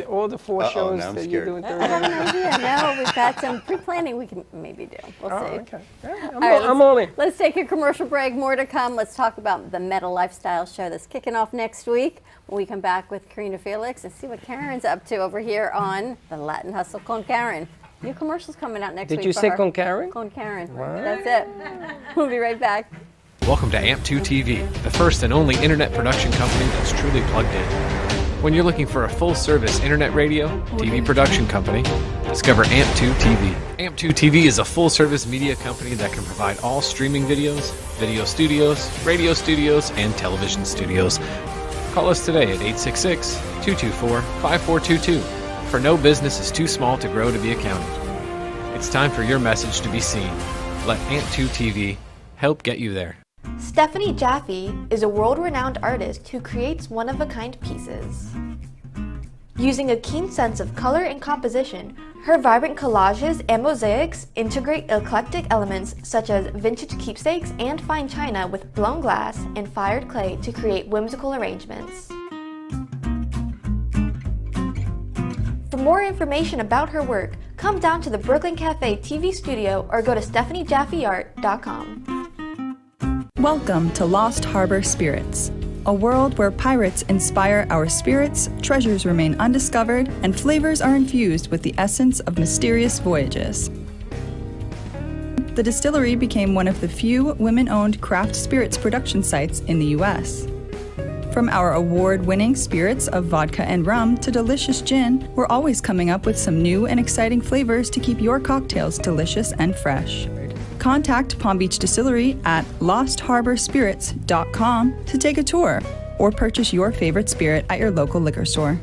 [SPEAKER 3] All the 4 shows
[SPEAKER 14] now I'm
[SPEAKER 3] that you're
[SPEAKER 14] scared.
[SPEAKER 3] doing
[SPEAKER 4] I have
[SPEAKER 3] Thursday.
[SPEAKER 4] an idea. No, we've got some pre-planning we can maybe do. We'll see.
[SPEAKER 3] Okay. Yeah,
[SPEAKER 4] All right,
[SPEAKER 3] I'm all in.
[SPEAKER 4] Let's take a commercial break. More to come. Let's talk about the Metal Lifestyle Show that's kicking off next week when we come back with Karina Felix and see what Karen's up to over here on the Latin Hustle con Karen. New commercials coming out next week.
[SPEAKER 3] Did you
[SPEAKER 4] for
[SPEAKER 3] say
[SPEAKER 4] her.
[SPEAKER 3] con Karen?
[SPEAKER 4] Con Karen.
[SPEAKER 3] Wow.
[SPEAKER 4] That's it. We'll be right back.
[SPEAKER 16] Welcome to AMP2 TV, the first and only internet production company that's truly plugged in. When you're looking for a full-service internet radio, TV production company, discover AMP2 TV. AMP2 TV is a full-service media company that can provide all streaming videos, video studios, radio studios, and television studios. Call us today at 866-224-5422, for no business is too small to grow to be accounted. It's time for your message to be seen. Let AMP2 TV help get you there.
[SPEAKER 8] Stephanie Jaffe is a world-renowned artist who creates one-of-a-kind pieces. Using a keen sense of color and composition, her vibrant collages and mosaics integrate eclectic elements such as vintage keepsakes and fine china with blown glass and fired clay to create whimsical arrangements. For more information about her work, come down to the Brooklyn Cafe TV studio or go to stephaniejaffeart.com.
[SPEAKER 21] Welcome to Lost Harbor Spirits, a world where pirates inspire our spirits, treasures remain undiscovered, and flavors are infused with the essence of mysterious voyages. The distillery became one of the few women-owned craft spirits production sites in the U.S. From our award-winning spirits of vodka and rum to delicious gin, we're always coming up with some new and exciting flavors to keep your cocktails delicious and fresh. Contact Palm Beach Distillery at lostharborspirits.com to take a tour or purchase your favorite spirit at your local liquor store.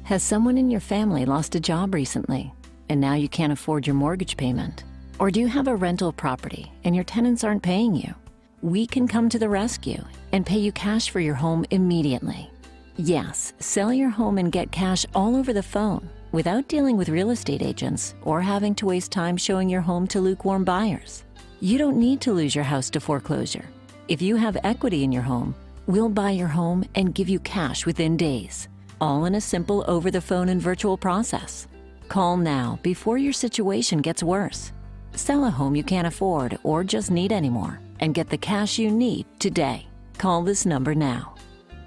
[SPEAKER 22] Has someone in your family lost a job recently and now you can't afford your mortgage payment? Or do you have a rental property and your tenants aren't paying you? We can come to the rescue and pay you cash for your home immediately. Yes, sell your home and get cash all over the phone without dealing with real estate agents or having to waste time showing your home to lukewarm buyers. You don't need to lose your house to foreclosure. If you have equity in your home, we'll buy your home and give you cash within days, all in a simple over-the-phone and virtual process. Call now before your situation gets worse. Sell a home you can't afford or just need anymore and get the cash you need today. Call this number now.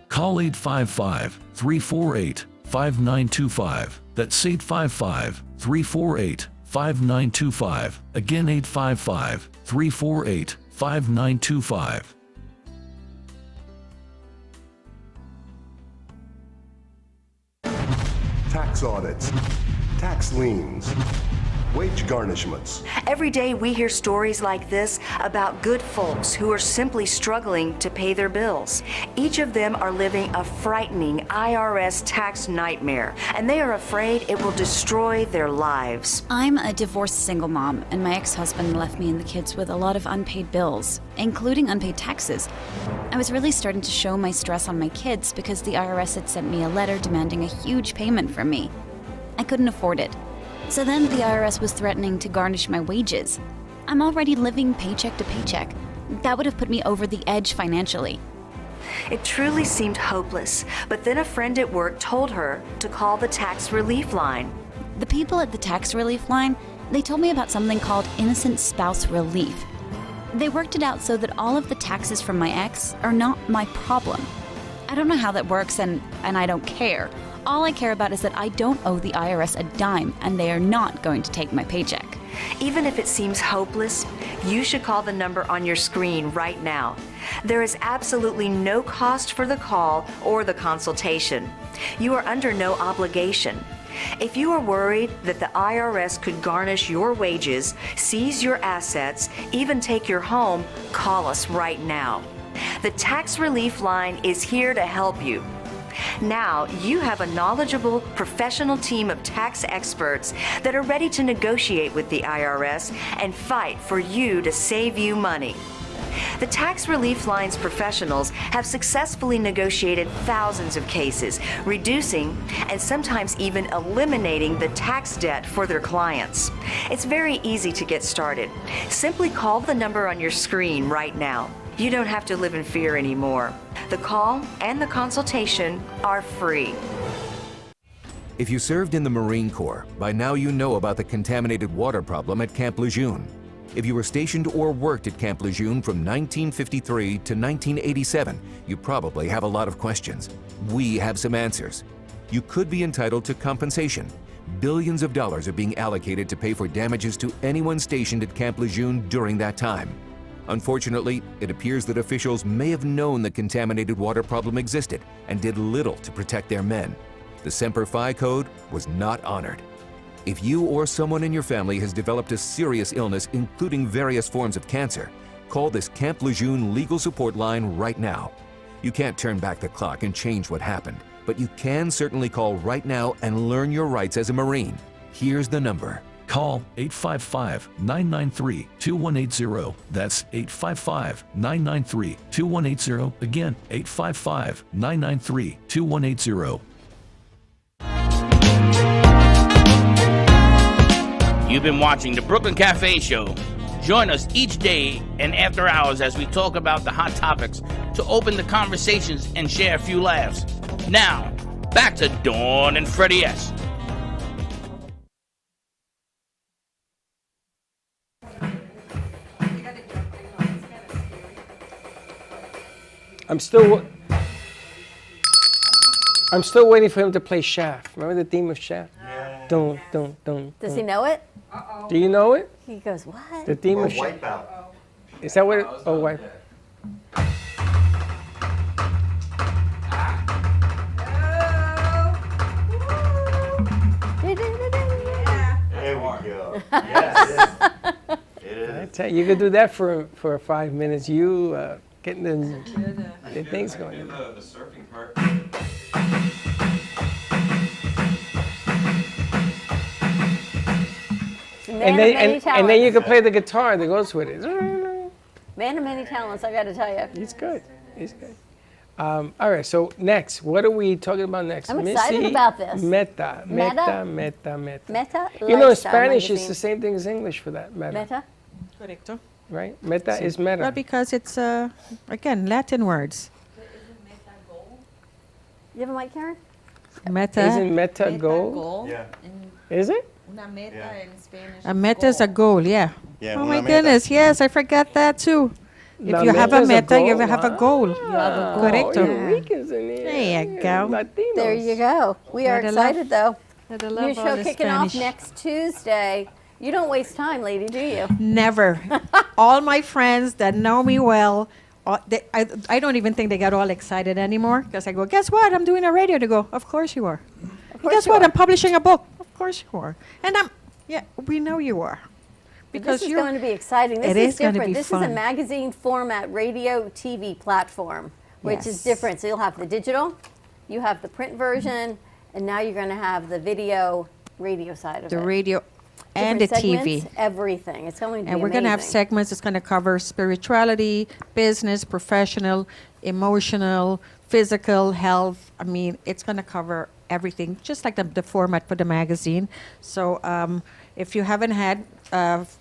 [SPEAKER 10] Call 855-348-5925. That's 855-348-5925. Again, 855-348-5925.
[SPEAKER 23] Tax audits, tax liens, wage garnishments.
[SPEAKER 24] Every day we hear stories like this about good folks who are simply struggling to pay their bills. Each of them are living a frightening IRS tax nightmare, and they are afraid it will destroy their lives.
[SPEAKER 25] I'm a divorced single mom, and my ex-husband left me and the kids with a lot of unpaid bills, including unpaid taxes. I was really starting to show my stress on my kids because the IRS had sent me a letter demanding a huge payment from me. I couldn't afford it. So then the IRS was threatening to garnish my wages. I'm already living paycheck to paycheck. That would have put me over the edge financially.
[SPEAKER 24] It truly seemed hopeless, but then a friend at work told her to call the tax relief line.
[SPEAKER 25] The people at the tax relief line, they told me about something called innocent spouse relief. They worked it out so that all of the taxes from my ex are not my problem. I don't know how that works, and I don't care. All I care about is that I don't owe the IRS a dime, and they are not going to take my paycheck.
[SPEAKER 24] Even if it seems hopeless, you should call the number on your screen right now. There is absolutely no cost for the call or the consultation. You are under no obligation. If you are worried that the IRS could garnish your wages, seize your assets, even take your home, call us right now. The Tax Relief Line is here to help you. Now you have a knowledgeable, professional team of tax experts that are ready to negotiate with the IRS and fight for you to save you money. The Tax Relief Line's professionals have successfully negotiated thousands of cases, reducing and sometimes even eliminating the tax debt for their clients. It's very easy to get started. Simply call the number on your screen right now. You don't have to live in fear anymore. The call and the consultation are free.
[SPEAKER 6] If you served in the Marine Corps, by now you know about the contaminated water problem at Camp Lejeune. If you were stationed or worked at Camp Lejeune from 1953 to 1987, you probably have a lot of questions. We have some answers. You could be entitled to compensation. Billions of dollars are being allocated to pay for damages to anyone stationed at Camp Lejeune during that time. Unfortunately, it appears that officials may have known the contaminated water problem existed and did little to protect their men. The Semper Fi code was not honored. If you or someone in your family has developed a serious illness, including various forms of cancer, call this Camp Lejeune legal support line right now. You can't turn back the clock and change what happened, but you can certainly call right now and learn your rights as a Marine. Here's the number.
[SPEAKER 10] Call 855-993-2180. That's 855-993-2180. Again, 855-993-2180.
[SPEAKER 2] You've been watching the Brooklyn Cafe Show. Join us each day and after hours as we talk about the hot topics to open the conversations and share a few laughs. Now, back to Dawn and Freddie S.
[SPEAKER 3] I'm still waiting for him to play Shaft. Remember the theme of Shaft? Yeah. Don't.
[SPEAKER 4] Does he know it?
[SPEAKER 3] Do you know it?
[SPEAKER 4] He goes, what?
[SPEAKER 3] The theme of Shaft. Is that what it? Oh, Wipeout.
[SPEAKER 14] There we go. Yes. It is.
[SPEAKER 3] I tell you, you could do that for 5 minutes. You getting the things going.
[SPEAKER 16] The surfing part.
[SPEAKER 3] And then you can play the guitar that goes with it.
[SPEAKER 4] Man of many talents, I got to tell you.
[SPEAKER 3] He's good. He's good. All right, so next, what are we talking about next?
[SPEAKER 4] I'm excited about this.
[SPEAKER 3] Meta.
[SPEAKER 4] Meta?
[SPEAKER 3] You know, in Spanish, it's the same thing as English for that.
[SPEAKER 4] Meta?
[SPEAKER 12] Correcto.
[SPEAKER 3] Right? Meta is meta.
[SPEAKER 12] Well, because it's, again, Latin words.
[SPEAKER 4] You have a mic, Karen?
[SPEAKER 12] Meta.
[SPEAKER 3] Isn't meta goal?
[SPEAKER 14] Yeah.
[SPEAKER 3] Is it?
[SPEAKER 7] Una meta in Spanish.
[SPEAKER 12] A meta is a goal, yeah.
[SPEAKER 14] Yeah,
[SPEAKER 12] Oh
[SPEAKER 14] una
[SPEAKER 12] my
[SPEAKER 14] meta.
[SPEAKER 12] goodness, yes, I forgot that too.
[SPEAKER 3] La
[SPEAKER 12] If you have a
[SPEAKER 3] meta is a
[SPEAKER 12] meta, you
[SPEAKER 3] goal.
[SPEAKER 12] have a goal.
[SPEAKER 4] You have a goal.
[SPEAKER 12] Correcto.
[SPEAKER 3] Ricans in here.
[SPEAKER 12] There you go.
[SPEAKER 3] Latinos.
[SPEAKER 4] There you go. We are
[SPEAKER 12] Gotta love-
[SPEAKER 4] excited, though.
[SPEAKER 12] gotta love
[SPEAKER 4] New
[SPEAKER 12] all
[SPEAKER 4] show
[SPEAKER 12] the
[SPEAKER 4] kicking off
[SPEAKER 12] Spanish.
[SPEAKER 4] next Tuesday. You don't waste time, lady, do you?
[SPEAKER 12] Never. All my friends that know me well, I don't even think they get all excited anymore because I go, guess what? I'm doing a radio. They go, of course you are. Guess what? I'm publishing a book. Of course you are. And we know you are. Because
[SPEAKER 4] this is going to be exciting. This
[SPEAKER 12] It
[SPEAKER 4] is
[SPEAKER 12] is gonna
[SPEAKER 4] different.
[SPEAKER 12] be
[SPEAKER 4] This is a
[SPEAKER 12] fun.
[SPEAKER 4] magazine format radio TV platform, which is
[SPEAKER 12] Yes.
[SPEAKER 4] different. So you'll have the digital, you have the print version, and now you're going to have the video radio side of
[SPEAKER 12] the
[SPEAKER 4] it.
[SPEAKER 12] radio and the
[SPEAKER 4] Different
[SPEAKER 12] TV.
[SPEAKER 4] segments, everything. It's going to be
[SPEAKER 12] And we're going to have
[SPEAKER 4] amazing.
[SPEAKER 12] segments. It's going to cover spirituality, business, professional, emotional, physical, health. I mean, it's going to cover everything, just like the format for the magazine. So if you haven't had,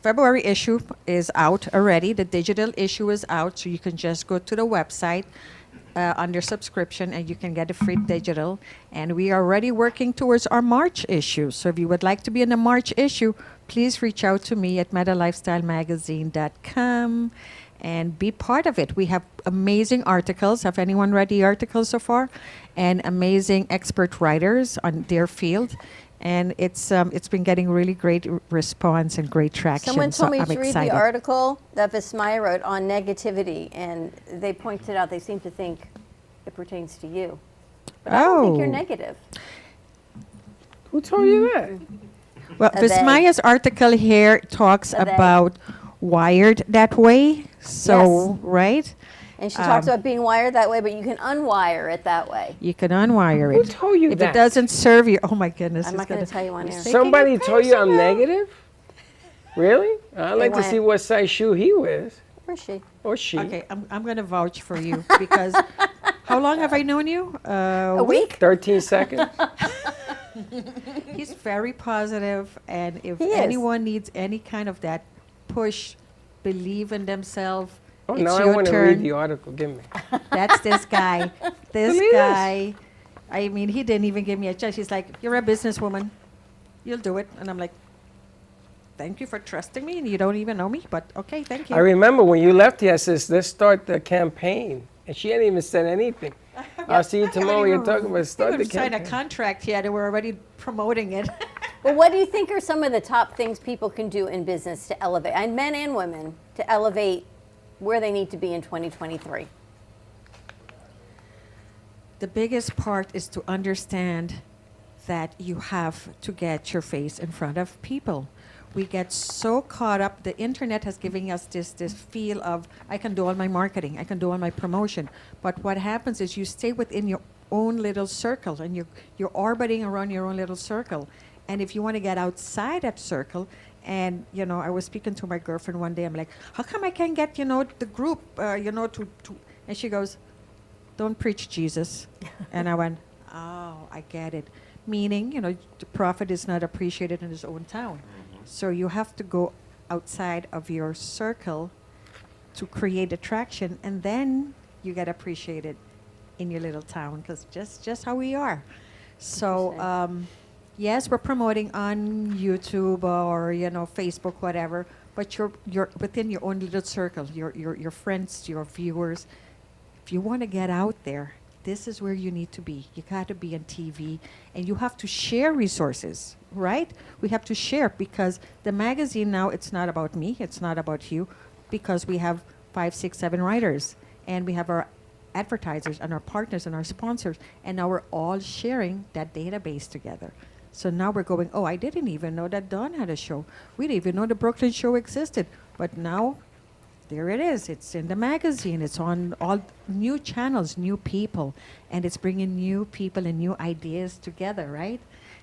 [SPEAKER 12] February issue is out already. The digital issue is out, so you can just go to the website under subscription and you can get a free digital. And we are already working towards our March issue. So if you would like to be in the March issue, please reach out to me at metalifestylemagazine.com and be part of it. We have amazing articles. Have anyone read the articles so far? And amazing expert writers on their field. And it's been getting really great response and great traction.
[SPEAKER 4] Someone
[SPEAKER 12] so
[SPEAKER 4] told me
[SPEAKER 12] I'm
[SPEAKER 4] to read
[SPEAKER 12] excited.
[SPEAKER 4] the article that Vismaya wrote on negativity, and they pointed out they seem to think it pertains to you. But I don't think you're
[SPEAKER 12] Oh.
[SPEAKER 4] negative.
[SPEAKER 3] Who told you that?
[SPEAKER 12] Well,
[SPEAKER 4] A they.
[SPEAKER 12] Vismaya's article here talks
[SPEAKER 4] A they.
[SPEAKER 12] about wired that way. So,
[SPEAKER 4] Yes.
[SPEAKER 12] right?
[SPEAKER 4] And she talks about being wired that way, but you can unwire it that way.
[SPEAKER 12] You can unwire
[SPEAKER 3] Who
[SPEAKER 12] it.
[SPEAKER 3] told you
[SPEAKER 12] if
[SPEAKER 3] that?
[SPEAKER 12] it doesn't serve you, oh my goodness.
[SPEAKER 4] I'm
[SPEAKER 12] it's
[SPEAKER 4] not going
[SPEAKER 12] gonna-
[SPEAKER 4] to tell you on air.
[SPEAKER 3] Somebody told you I'm negative? Really? I'd like to
[SPEAKER 4] went-
[SPEAKER 3] see what size shoe he wears.
[SPEAKER 4] Or she.
[SPEAKER 3] Or she.
[SPEAKER 12] Okay, I'm going to vouch for you because how long have I known you?
[SPEAKER 4] A week?
[SPEAKER 3] 13 seconds.
[SPEAKER 12] He's very positive, and if
[SPEAKER 4] He is.
[SPEAKER 12] anyone needs any kind of that push, believe in themselves.
[SPEAKER 3] Oh,
[SPEAKER 12] it's
[SPEAKER 3] now I
[SPEAKER 12] your
[SPEAKER 3] want to
[SPEAKER 12] turn.
[SPEAKER 3] read the article. Give me.
[SPEAKER 12] That's this guy. This
[SPEAKER 3] Look at
[SPEAKER 12] guy. I mean, he didn't even give me a chance. He's like, "You're a businesswoman. You'll do it." And I'm like, "Thank you for trusting me, and you don't even know me, but okay, thank you."
[SPEAKER 3] I remember when you left here, I said, let's start the campaign. And she hadn't even said anything. I'll see you tomorrow. You're talking about start the
[SPEAKER 12] We signed a
[SPEAKER 3] campaign.
[SPEAKER 12] contract yet, and we're already promoting it.
[SPEAKER 4] Well, what do you think are some of the top things people can do in business to elevate, and men and women, to elevate where they need to be in 2023?
[SPEAKER 12] The biggest part is to understand that you have to get your face in front of people. We get so caught up. The internet has given us this feel of, I can do all my marketing, I can do all my promotion. But what happens is you stay within your own little circle, and you're orbiting around your own little circle. And if you want to get outside that circle, and I was speaking to my girlfriend one day, I'm like, how come I can't get the group to and she goes, don't preach Jesus. And I went, oh, I get it. Meaning, the prophet is not appreciated in his own town. So you have to go outside of your circle to create attraction, and then you get appreciated in your little town, because just how we are. So yes, we're promoting on YouTube or Facebook, whatever, but you're within your own little circle, your friends, your viewers. If you want to get out there, this is where you need to be. You got to be on TV, and you have to share resources, right? We have to share, because the magazine now, it's not about me, it's not about you, because we have 5, 6, 7 writers, and we have our advertisers and our partners and our sponsors, and now we're all sharing that database together. So now we're going, oh, I didn't even know that Dawn had a show. We didn't even know the Brooklyn show existed. But now, there it is. It's in the magazine. It's on all new channels, new people. And it's bringing new people and new ideas together, right?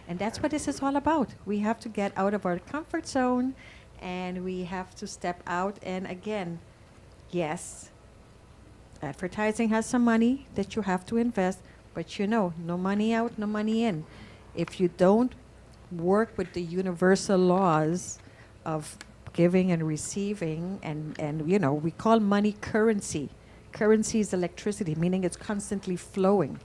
[SPEAKER 12] And that's what this is all about. We have to get out of our comfort zone, and we have to step out. And again, yes, advertising has some money that you have to invest, but no money out, no money in. If you don't work with the universal laws of giving and receiving, and we call money currency. Currency is electricity, meaning it's constantly flowing.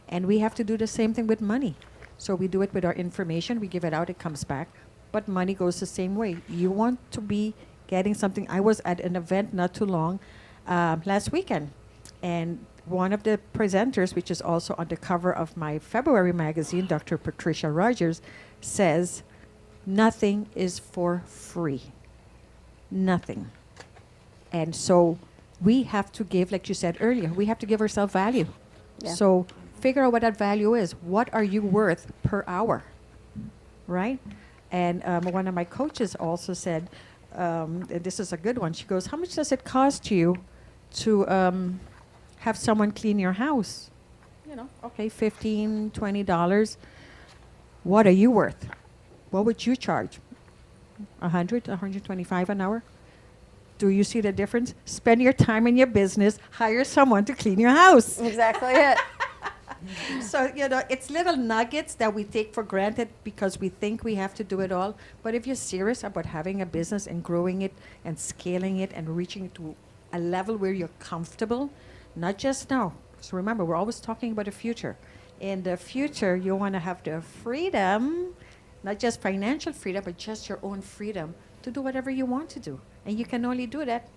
[SPEAKER 12] And we have to do the same thing with money. So we do it with our information. We give it out, it comes back. But money goes the same way. You want to be getting something. I was at an event not too long, last weekend. And one of the presenters, which is also on the cover of my February magazine, Dr. Patricia Rogers, says, nothing is for free. Nothing. And so we have to give, like you said earlier, we have to give ourselves value.
[SPEAKER 4] Yeah.
[SPEAKER 12] So figure out what that value is. What are you worth per hour? Right? And one of my coaches also said, and this is a good one, she goes, how much does it cost you to have someone clean your house? Okay, $15, $20. What are you worth? What would you charge? 100, 125 an hour? Do you see the difference? Spend your time in your business, hire someone to clean your house.
[SPEAKER 4] Exactly it.
[SPEAKER 12] So, it's little nuggets that we take for granted because we think we have to do it all. But if you're serious about having a business and growing it and scaling it and reaching it to a level where you're comfortable, not just now. So remember, we're always talking about the future. In the future, you want to have the freedom, not just financial freedom, but just your own freedom to do whatever you want to do. And you can only do that.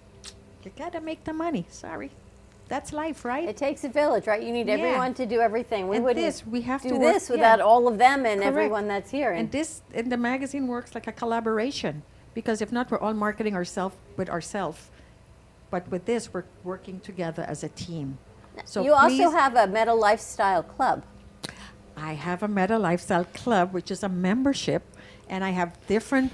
[SPEAKER 12] You got to make the money. Sorry. That's life, right?
[SPEAKER 4] It takes a village, right? You need everyone to do everything. We wouldn't
[SPEAKER 12] we have
[SPEAKER 4] do
[SPEAKER 12] to work,
[SPEAKER 4] this without all of them and
[SPEAKER 12] Correct.
[SPEAKER 4] everyone that's here.
[SPEAKER 12] And the magazine works like a collaboration, because if not, we're all marketing ourselves with ourselves. But with this, we're working together as a team. So
[SPEAKER 4] you also
[SPEAKER 12] please-
[SPEAKER 4] have a Meta Lifestyle Club.
[SPEAKER 12] I have a Meta Lifestyle Club, which is a membership, and I have different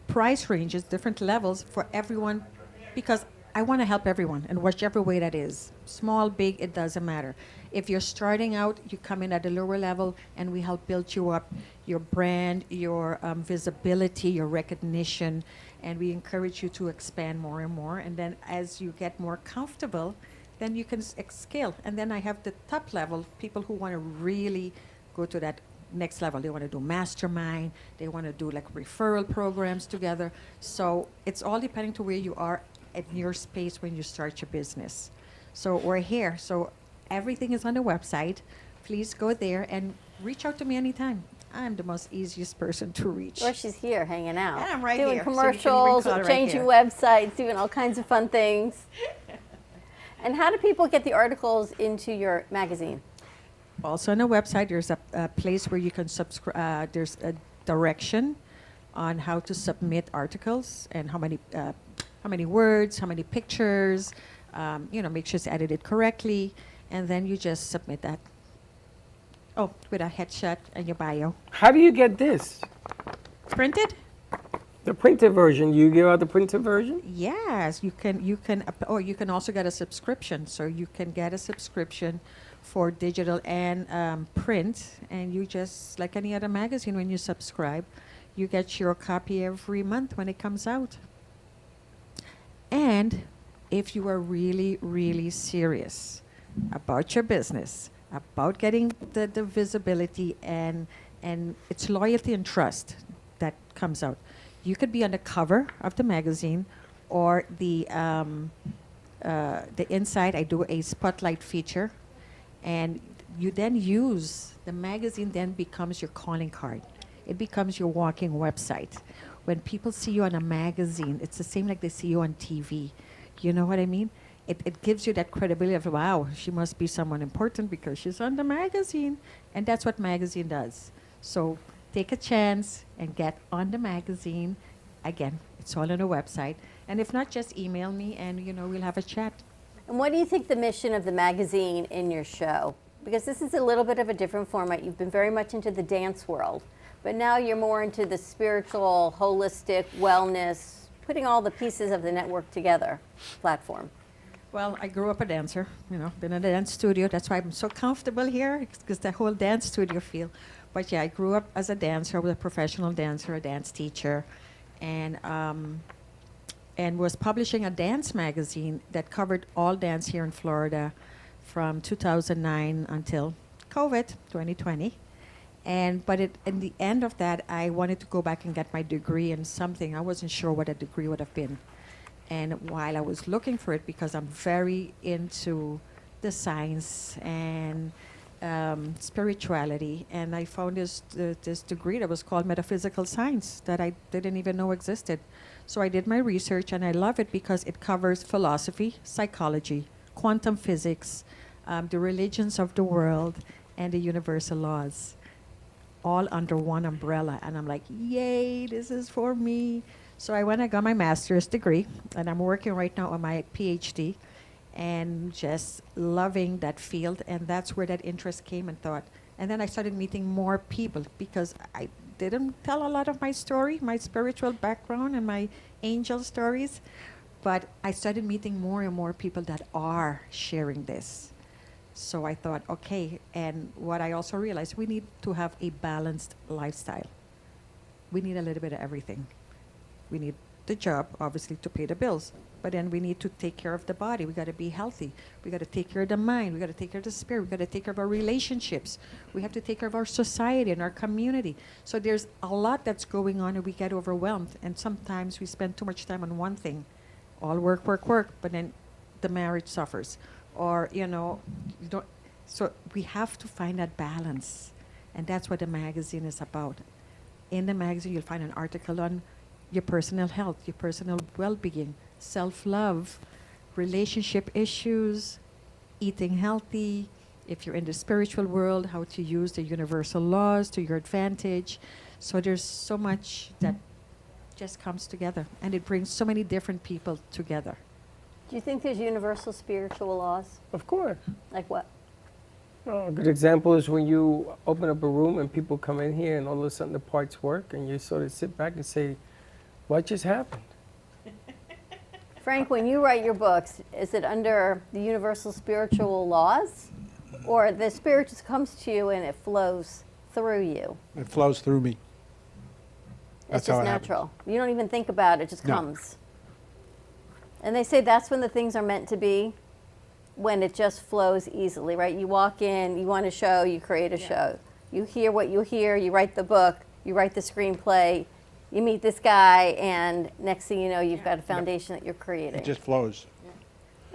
[SPEAKER 12] price ranges, different levels for everyone, because I want to help everyone in whichever way that is. Small, big, it doesn't matter. If you're starting out, you come in at a lower level, and we help build you up, your brand, your visibility, your recognition, and we encourage you to expand more and more. And then as you get more comfortable, then you can scale. And then I have the top level, people who want to really go to that next level. They want to do mastermind. They want to do like referral programs together. So it's all depending to where you are in your space when you start your business. So we're here. So everything is on the website please go there and reach out to me anytime. I'm the most easiest person to reach.
[SPEAKER 4] Or she's here hanging out.
[SPEAKER 12] And I'm right
[SPEAKER 4] doing
[SPEAKER 12] here, so you can even
[SPEAKER 4] commercials,
[SPEAKER 12] call right
[SPEAKER 4] changing
[SPEAKER 12] here.
[SPEAKER 4] websites, doing all kinds of fun things. And how do people get the articles into your magazine?
[SPEAKER 12] Also on the website, there's a place where you can subscribe. There's a direction on how to submit articles and how many words, how many pictures. Make sure it's edited correctly, and then you just submit that. Oh, with a headshot and your bio.
[SPEAKER 3] How do you get this?
[SPEAKER 12] Printed?
[SPEAKER 3] The printed version. You give out the printed version?
[SPEAKER 12] Yes, you can also get a subscription. So you can get a subscription for digital and print, and you just, like any other magazine, when you subscribe, you get your copy every month when it comes out. And if you are really, really serious about your business, about getting the visibility and it's loyalty and trust that comes out. You could be on the cover of the magazine or the inside. I do a spotlight feature, and you then use the magazine. Then becomes your calling card. It becomes your walking website. When people see you on a magazine, it's the same like they see you on TV. You know what I mean? It gives you that credibility of, wow, she must be someone important because she's on the magazine. And that's what magazine does. So take a chance and get on the magazine. Again, it's all on the website. And if not, just email me and, we'll have a chat.
[SPEAKER 4] And what do you think the mission of the magazine in your show? Because this is a little bit of a different format. You've been very much into the dance world, but now you're more into the spiritual, holistic, wellness, putting all the pieces of the network together platform.
[SPEAKER 12] Well, I grew up a dancer, been in a dance studio. That's why I'm so comfortable here, because the whole dance studio feel. But yeah, I grew up as a dancer, I was a professional dancer, a dance teacher, and was publishing a dance magazine that covered all dance here in Florida from 2009 until COVID, 2020. But in the end of that, I wanted to go back and get my degree in something. I wasn't sure what a degree would have been. And while I was looking for it, because I'm very into the science and spirituality, and I found this degree that was called metaphysical science that I didn't even know existed. So I did my research, and I love it because it covers philosophy, psychology, quantum physics, the religions of the world, and the universal laws, all under one umbrella. And I'm like, yay, this is for me. So I went and got my master's degree, and I'm working right now on my PhD, and just loving that field. And that's where that interest came and thought. And then I started meeting more people, because I didn't tell a lot of my story, my spiritual background and my angel stories, but I started meeting more and more people that are sharing this. So I thought, okay, and what I also realized, we need to have a balanced lifestyle. We need a little bit of everything. We need the job, obviously, to pay the bills, but then we need to take care of the body. We got to be healthy. We got to take care of the mind. We got to take care of the spirit. We got to take care of our relationships. We have to take care of our society and our community. So there's a lot that's going on, and we get overwhelmed. And sometimes we spend too much time on one thing, all work, work, work, but then the marriage suffers. Or, you don't. So we have to find that balance. And that's what the magazine is about. In the magazine, you'll find an article on your personal health, your personal well-being, self-love, relationship issues, eating healthy. If you're in the spiritual world, how to use the universal laws to your advantage. So there's so much that just comes together, and it brings so many different people together.
[SPEAKER 4] Do you think there's universal spiritual laws?
[SPEAKER 3] Of course.
[SPEAKER 4] Like what?
[SPEAKER 3] Well, a good example is when you open up a room and people come in here and all of a sudden the parts work, and you sort of sit back and say, what just happened?
[SPEAKER 4] Frank, when you write your books, is it under the universal spiritual laws? Or the spirit just comes to you and it flows through you?
[SPEAKER 13] It flows through me.
[SPEAKER 4] It's just natural. You don't even think about it, it just
[SPEAKER 13] No.
[SPEAKER 4] comes. And they say that's when the things are meant to be, when it just flows easily, right? You walk in, you want a show, you create a show. You hear what you hear, you write the book, you write the screenplay, you meet this guy, and next thing you know, you've got a foundation that you're creating.
[SPEAKER 13] It just flows.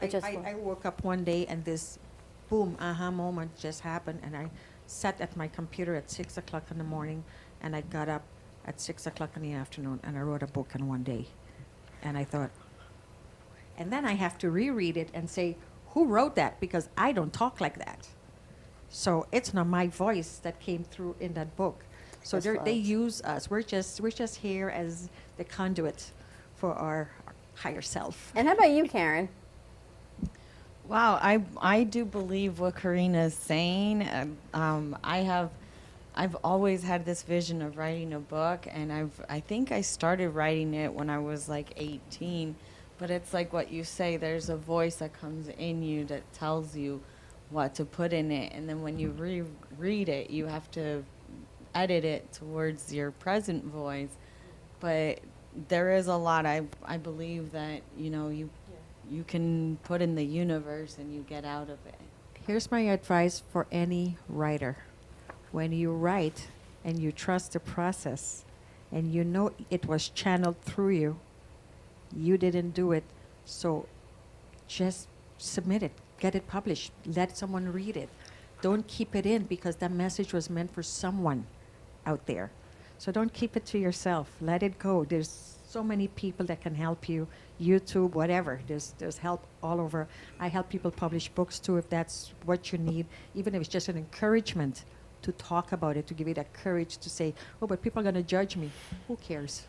[SPEAKER 12] I woke up one day and this boom, aha moment just happened. And I sat at my computer at 6 o'clock in the morning, and I got up at 6 o'clock in the afternoon, and I wrote a book in one day. And I thought, and then I have to reread it and say, who wrote that? Because I don't talk like that. So it's not my voice that came through in that book. So they use us. We're just here as the conduit for our higher self.
[SPEAKER 4] And how about you, Karen?
[SPEAKER 7] Wow, I do believe what Karina is saying. I've always had this vision of writing a book, and I think I started writing it when I was like 18. But it's like what you say, there's a voice that comes in you that tells you what to put in it, and then when you reread it, you have to edit it towards your present voice. But there is a lot I believe that you can put in the universe and you get out of it.
[SPEAKER 12] Here's my advice for any writer. When you write and you trust the process and you know it was channeled through you, you didn't do it, so just submit it, get it published, let someone read it. Don't keep it in, because that message was meant for someone out there. So don't keep it to yourself, let it go. There's so many people that can help you, YouTube, whatever. There's help all over. I help people publish books too, if that's what you need, even if it's just an encouragement to talk about it, to give you that courage to say, oh, but people are going to judge me. Who cares?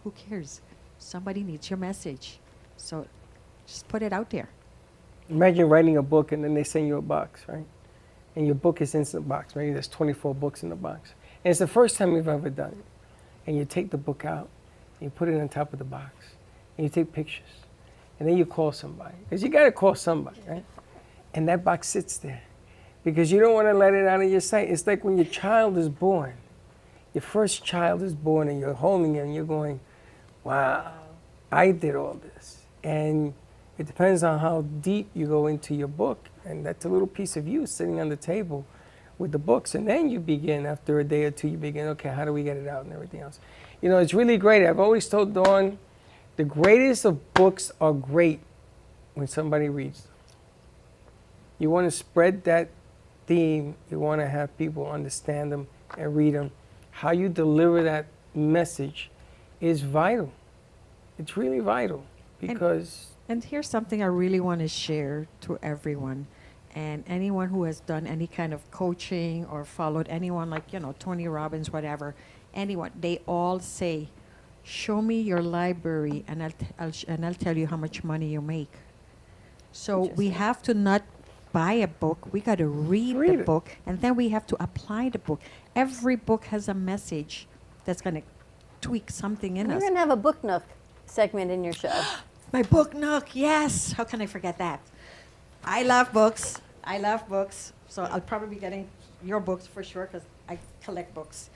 [SPEAKER 12] Who cares? Somebody needs your message. So just put it out there.
[SPEAKER 3] Imagine writing a book and then they send you a box, right? And your book is in the box. Maybe there's 24 books in the box. And it's the first time you've ever done it. And you take the book out, and you put it on top of the box, and you take pictures. And then you call somebody. Because you got to call somebody, right? And that box sits there. Because you don't want to let it out of your sight. It's like when your child is born. Your first child is born, and you're holding it, and you're going, wow, I did all this. And it depends on how deep you go into your book. And that's a little piece of you sitting on the table with the books. And then you begin, after a day or two, you begin, okay, how do we get it out and everything else? You know, it's really great. I've always told Dawn, the greatest of books are great when somebody reads them. You want to spread that theme. You want to have people understand them and read them. How you deliver that message is vital. It's really vital, because...
[SPEAKER 12] And here's something I really want to share to everyone. And anyone who has done any kind of coaching or followed anyone like, Tony Robbins, whatever, anyone, they all say, show me your library and I'll tell you how much money you make. So we have to not buy a book. We got to read the book, and then we have to apply the book. Every book has a message that's going to tweak something in us.
[SPEAKER 4] You're going to have a Book Nook segment in your show.
[SPEAKER 12] My Book Nook, yes. How can I forget that? I love books. So I'll probably be getting your books for sure, because I collect books.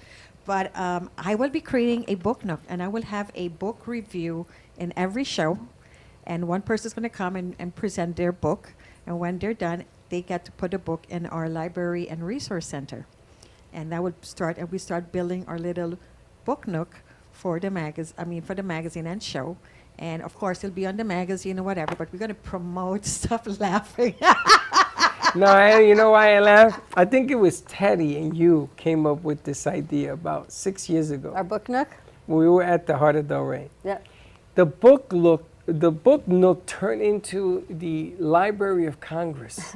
[SPEAKER 12] But I will be creating a Book Nook, and I will have a book review in every show. And one person's going to come and present their book. And when they're done, they get to put a book in our library and resource center. And that would start, and we start building our little Book Nook for the magazine and show. And of course, it'll be on the magazine or whatever, but we're going to promote stuff laughing.
[SPEAKER 3] No, you know why I laugh? I think it was Teddy and you came up with this idea about 6 years ago.
[SPEAKER 4] Our Book Nook?
[SPEAKER 3] We were at the Heart of Del Rey.
[SPEAKER 4] Yeah.
[SPEAKER 3] The Book Nook turned into the Library of Congress.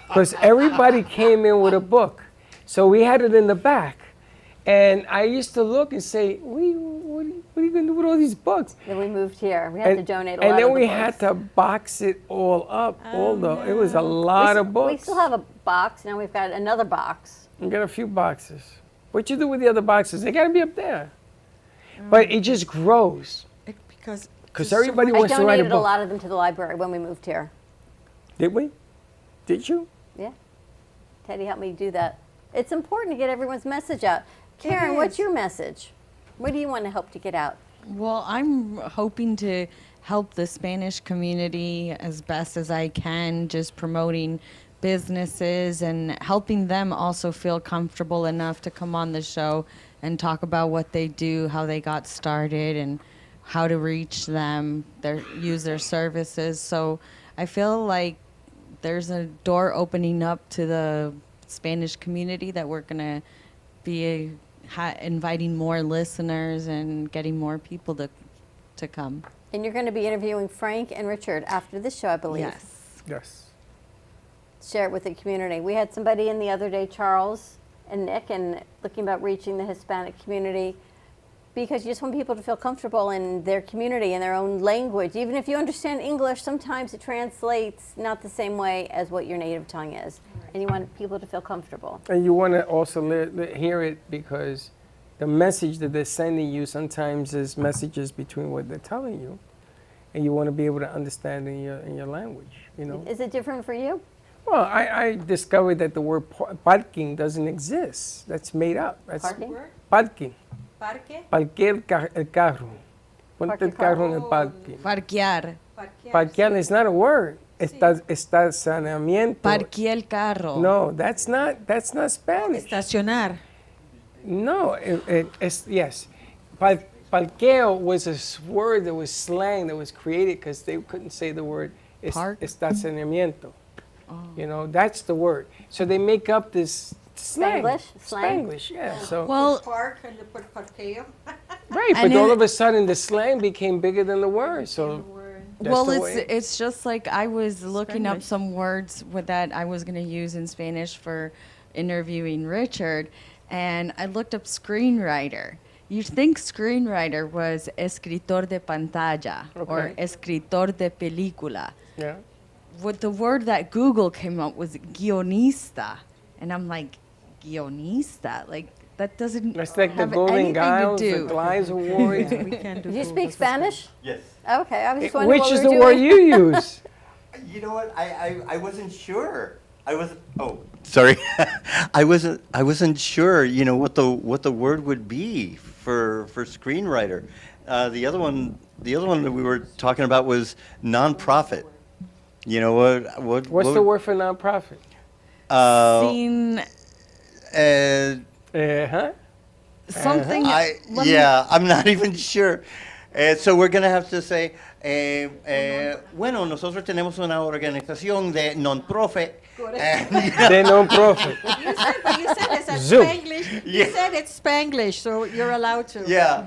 [SPEAKER 3] Because everybody came in with a book. So we had it in the back. And I used to look and say, what are you going to do with all these books?
[SPEAKER 4] Then we moved here. We had to donate a lot
[SPEAKER 3] of the books. And then we
[SPEAKER 4] had
[SPEAKER 3] to box it all up. It was a lot of books.
[SPEAKER 4] We still have a box. Now we've got another box.
[SPEAKER 3] We got a few boxes. What you do with the other boxes? They got to be up there. But it just grows. Because everybody wants to write a book.
[SPEAKER 4] I donated a lot of them to the library when we moved here.
[SPEAKER 3] Did we? Did you?
[SPEAKER 4] Yeah. Teddy helped me do that. It's important to get everyone's message out. Karen, what's your message? What do you want to help to get out?
[SPEAKER 7] Well, I'm hoping to help the Spanish community as best as I can, just promoting businesses and helping them also feel comfortable enough to come on the show and talk about what they do, how they got started, and how to reach them, use their services. So I feel like there's a door opening up to the Spanish community that we're going to be inviting more listeners and getting more people to come.
[SPEAKER 4] And you're going to be interviewing Frank and Richard after this show, I believe.
[SPEAKER 7] Yes.
[SPEAKER 3] Yes.
[SPEAKER 4] Share it with the community. We had somebody in the other day, Charles and Nick, and looking about reaching the Hispanic community, because you just want people to feel comfortable in their community, in their own language. Even if you understand English, sometimes it translates not the same way as what your native tongue is. And you want people to feel comfortable.
[SPEAKER 3] And you want to also hear it because the message that they're sending you sometimes is messages between what they're telling you, and you want to be able to understand in your language, you know.
[SPEAKER 4] Is it different for you?
[SPEAKER 3] Well, I discovered that the word parking doesn't exist. That's made up. That's
[SPEAKER 4] Parking?
[SPEAKER 3] Parking.
[SPEAKER 12] Parque?
[SPEAKER 3] Parquear el carro. Ponte el carro en el parque.
[SPEAKER 7] Parquear.
[SPEAKER 3] Parquear is not a word. Estacionamiento.
[SPEAKER 7] Parquear el carro.
[SPEAKER 3] No, that's not Spanish.
[SPEAKER 12] Estacionar.
[SPEAKER 3] No, it's yes. Parqueo was a word that was slang that was created because they couldn't say the word estacionamiento. You know, that's the word. So they make up this slang. Spanglish, yeah. So
[SPEAKER 7] Well,
[SPEAKER 12] Park and they put parqueo.
[SPEAKER 3] right, but all of a sudden the slang became bigger than the word. So that's
[SPEAKER 7] well,
[SPEAKER 3] the way.
[SPEAKER 7] it's just like I was looking up
[SPEAKER 12] Spanglish.
[SPEAKER 7] some words that I was going to use in Spanish for interviewing Richard, and I looked up screenwriter. You'd think screenwriter was escritor de pantalla or
[SPEAKER 3] Okay.
[SPEAKER 7] escritor de película.
[SPEAKER 3] Yeah.
[SPEAKER 7] What the word that Google came up was guionista, and I'm like, guionista, like that doesn't
[SPEAKER 3] That's like the
[SPEAKER 7] have
[SPEAKER 3] Golden
[SPEAKER 7] anything
[SPEAKER 3] Giles,
[SPEAKER 7] to
[SPEAKER 3] the
[SPEAKER 7] do.
[SPEAKER 3] Glies Awards.
[SPEAKER 12] We can't do
[SPEAKER 4] Do you
[SPEAKER 12] Google
[SPEAKER 4] speak
[SPEAKER 12] for
[SPEAKER 4] Spanish?
[SPEAKER 14] Yes.
[SPEAKER 4] Okay, I was just wondering
[SPEAKER 3] Which
[SPEAKER 4] what
[SPEAKER 3] is
[SPEAKER 4] we
[SPEAKER 3] the
[SPEAKER 4] were
[SPEAKER 3] word
[SPEAKER 4] doing.
[SPEAKER 3] you use?
[SPEAKER 14] You know what? I wasn't sure. Sorry. I wasn't sure, you know, what the word would be for screenwriter. The other one that we were talking about was nonprofit. You know
[SPEAKER 3] What's the word for nonprofit?
[SPEAKER 7] Scene,
[SPEAKER 3] Huh?
[SPEAKER 7] something.
[SPEAKER 14] I'm not even sure. So we're going to have to say, bueno, nosotros tenemos una organización de non-profit.
[SPEAKER 3] De non-profit.
[SPEAKER 12] You said it's a
[SPEAKER 3] Zoom.
[SPEAKER 12] Spanglish.
[SPEAKER 14] Yeah.
[SPEAKER 12] You said it's Spanglish, so you're allowed to.
[SPEAKER 14] Yeah.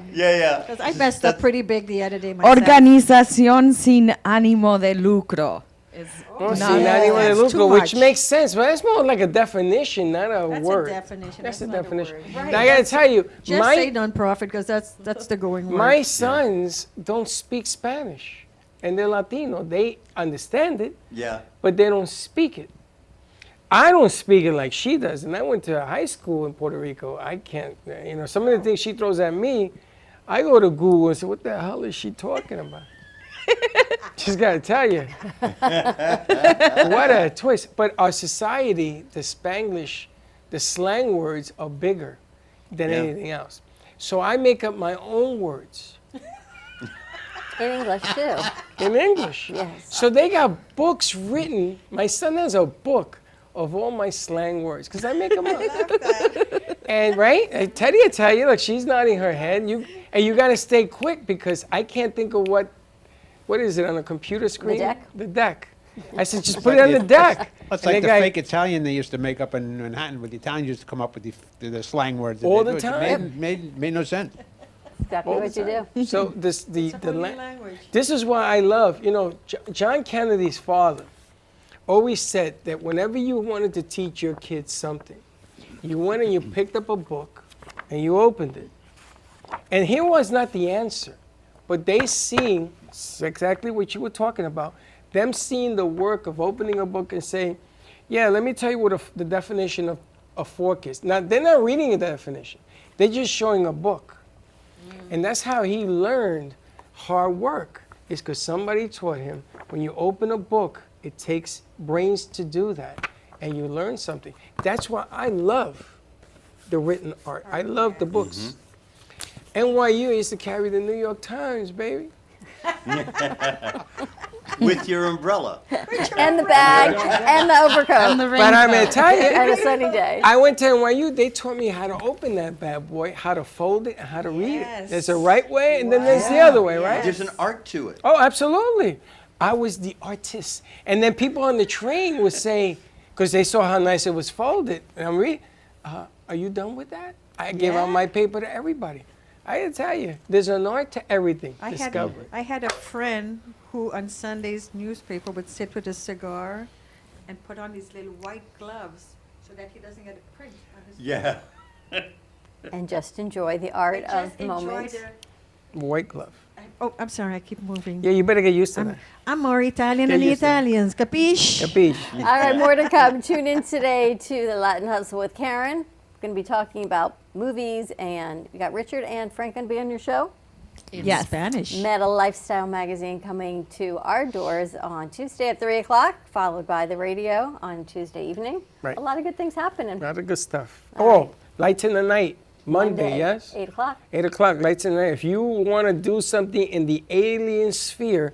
[SPEAKER 12] Because I messed up pretty big the other day myself.
[SPEAKER 7] Organización sin ánimo de lucro. Is
[SPEAKER 3] Oh,
[SPEAKER 7] not-
[SPEAKER 3] sin ánimo de
[SPEAKER 12] that's
[SPEAKER 3] lucro,
[SPEAKER 12] too
[SPEAKER 3] which
[SPEAKER 12] much.
[SPEAKER 3] makes sense, but that's more like a definition, not a
[SPEAKER 12] That's
[SPEAKER 3] word.
[SPEAKER 12] a definition.
[SPEAKER 3] That's a
[SPEAKER 12] not
[SPEAKER 3] definition.
[SPEAKER 12] word.
[SPEAKER 3] Now, I gotta tell you,
[SPEAKER 12] Just say non-profit because that's the going word.
[SPEAKER 3] my sons don't speak Spanish, and they're Latino. They understand it,
[SPEAKER 14] Yeah.
[SPEAKER 3] but they don't speak it. I don't speak it like she does, and I went to high school in Puerto Rico. I can't, you know, some of the things she throws at me, I go to Google and say, what the hell is she talking about? Just gotta tell you. What a twist. But our society, the Spanglish, the slang words are bigger than
[SPEAKER 14] Yeah.
[SPEAKER 3] anything else. So I make up my own words
[SPEAKER 4] In English, too.
[SPEAKER 3] in English.
[SPEAKER 4] Yes.
[SPEAKER 3] So they got books written. My son has a book of all my slang words because I make them up. And right, Teddy will tell you, look, she's nodding her head. You got to stay quick because I can't think of what is it on a computer screen?
[SPEAKER 4] deck?
[SPEAKER 3] The deck. I said, just put it on the deck.
[SPEAKER 13] It's
[SPEAKER 3] And
[SPEAKER 13] like
[SPEAKER 3] the
[SPEAKER 13] the
[SPEAKER 3] guy-
[SPEAKER 13] fake Italian they used to make up in Manhattan, with the Italians used to come up with the slang words. that
[SPEAKER 3] All
[SPEAKER 13] they
[SPEAKER 3] the
[SPEAKER 13] do. It
[SPEAKER 3] time.
[SPEAKER 13] made no sense.
[SPEAKER 4] Exactly
[SPEAKER 3] all
[SPEAKER 4] what
[SPEAKER 3] the
[SPEAKER 4] you do.
[SPEAKER 3] time. So the
[SPEAKER 12] language.
[SPEAKER 3] this is why I love, you know, John Kennedy's father always said that whenever you wanted to teach your kids something, you went and you picked up a book and you opened it. And here was not the answer, but they seeing exactly what you were talking about, them seeing the work of opening a book and saying, yeah, let me tell you what the definition of a fork is. Now, they're not reading a definition. They're just showing a book. And that's how he learned hard work, is because somebody taught him, when you open a book, it takes brains to do that, and you learn something. That's why I love the written art. I love the books. NYU used to carry the New York Times, baby.
[SPEAKER 14] With your umbrella.
[SPEAKER 4] And the bag, and the overcoat.
[SPEAKER 3] But I'm going to tell you,
[SPEAKER 4] And a sunny day.
[SPEAKER 3] I went to NYU, they taught me how to open that bad boy, how to fold it, and how to read it. There's a right way, and then there's the other way, right?
[SPEAKER 14] There's an art to it.
[SPEAKER 3] Oh, absolutely. I was the artist. And then people on the train would say, because they saw how nice it was folded, and I'm reading, are you done with that? I gave out my paper to everybody. I gotta tell you, there's an art to everything. Discover it.
[SPEAKER 12] I had a friend who on Sunday's newspaper would sit with a cigar and put on these little white gloves so that he doesn't get a print on his
[SPEAKER 14] Yeah.
[SPEAKER 4] And just enjoy the art
[SPEAKER 12] And
[SPEAKER 4] of
[SPEAKER 12] just enjoy
[SPEAKER 4] moments.
[SPEAKER 3] White glove.
[SPEAKER 12] Oh, I'm sorry, I keep moving.
[SPEAKER 3] Yeah, you better get used to that.
[SPEAKER 12] I'm more Italian
[SPEAKER 3] Get
[SPEAKER 12] than the
[SPEAKER 3] used to it.
[SPEAKER 12] Italians, capiche?
[SPEAKER 3] Capiche.
[SPEAKER 4] All right, more to come. Tune in today to the Latin Hustle with Karen. We're going to be talking about movies, and you got Richard and Frank going to be on your show.
[SPEAKER 12] In Spanish.
[SPEAKER 4] Meta Lifestyle Magazine coming to our doors on Tuesday at 3 o'clock, followed by the radio on Tuesday evening.
[SPEAKER 3] Right.
[SPEAKER 4] A lot of good things happening.
[SPEAKER 3] A lot of good stuff. Oh, Lights in the Night. Monday, yes?
[SPEAKER 4] 8 o'clock.
[SPEAKER 3] 8 o'clock, Lights in the Night. If you want to do something in the alien sphere,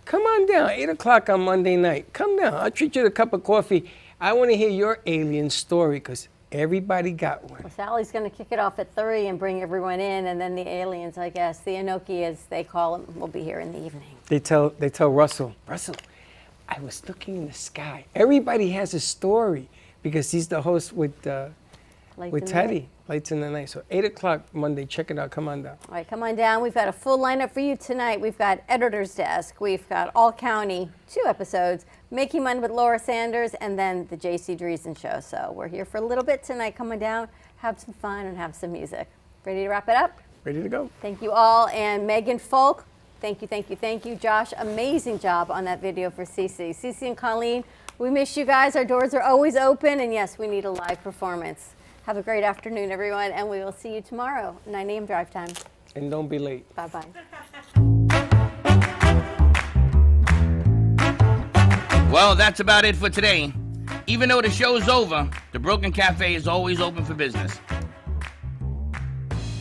[SPEAKER 3] come on down. 8 o'clock on Monday night. Come down. I'll treat you to a cup of coffee. I want to hear your alien story because everybody got one.
[SPEAKER 4] Well, Sally's going to kick it off at 3 and bring everyone in, and then the aliens, I guess, the Enoki as they call them, will be here in the evening.
[SPEAKER 3] They tell Russell, I was looking in the sky. Everybody has a story because he's the host with
[SPEAKER 4] Lights in the
[SPEAKER 3] Teddy.
[SPEAKER 4] Night.
[SPEAKER 3] Lights in the Night. So 8 o'clock Monday. Check it out. Come on down.
[SPEAKER 4] All right, come on down. We've got a full lineup for you tonight. We've got Editor's Desk. We've got All County, 2 episodes, Making Money with Laura Sanders, and then the J.C. Dreesen Show. So we're here for a little bit tonight. Come on down, have some fun, and have some music. Ready to wrap it up?
[SPEAKER 3] Ready to go.
[SPEAKER 4] Thank you all. And Megan Folk, thank you, thank you, thank you. Josh, amazing job on that video for Cece. Cece and Colleen, we miss you guys. Our doors are always open. And yes, we need a live performance. Have a great afternoon, everyone, and we will see you tomorrow, 9 a.m. drive time.
[SPEAKER 3] And don't be late.
[SPEAKER 4] Bye-bye.
[SPEAKER 2] Well, that's about it for today. Even though the show's over, the Broken Cafe is always open for business.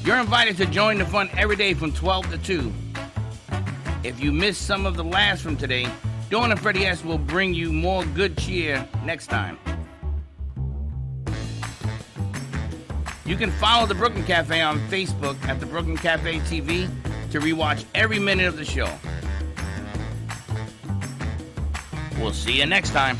[SPEAKER 2] You're invited to join the fun every day from 12 to 2. If you missed some of the laughs from today, Dawn and Freddie S. will bring you more good cheer next time. You can follow the Brooklyn Cafe on Facebook at the Brooklyn Cafe TV to rewatch every minute of the show. We'll see you next time.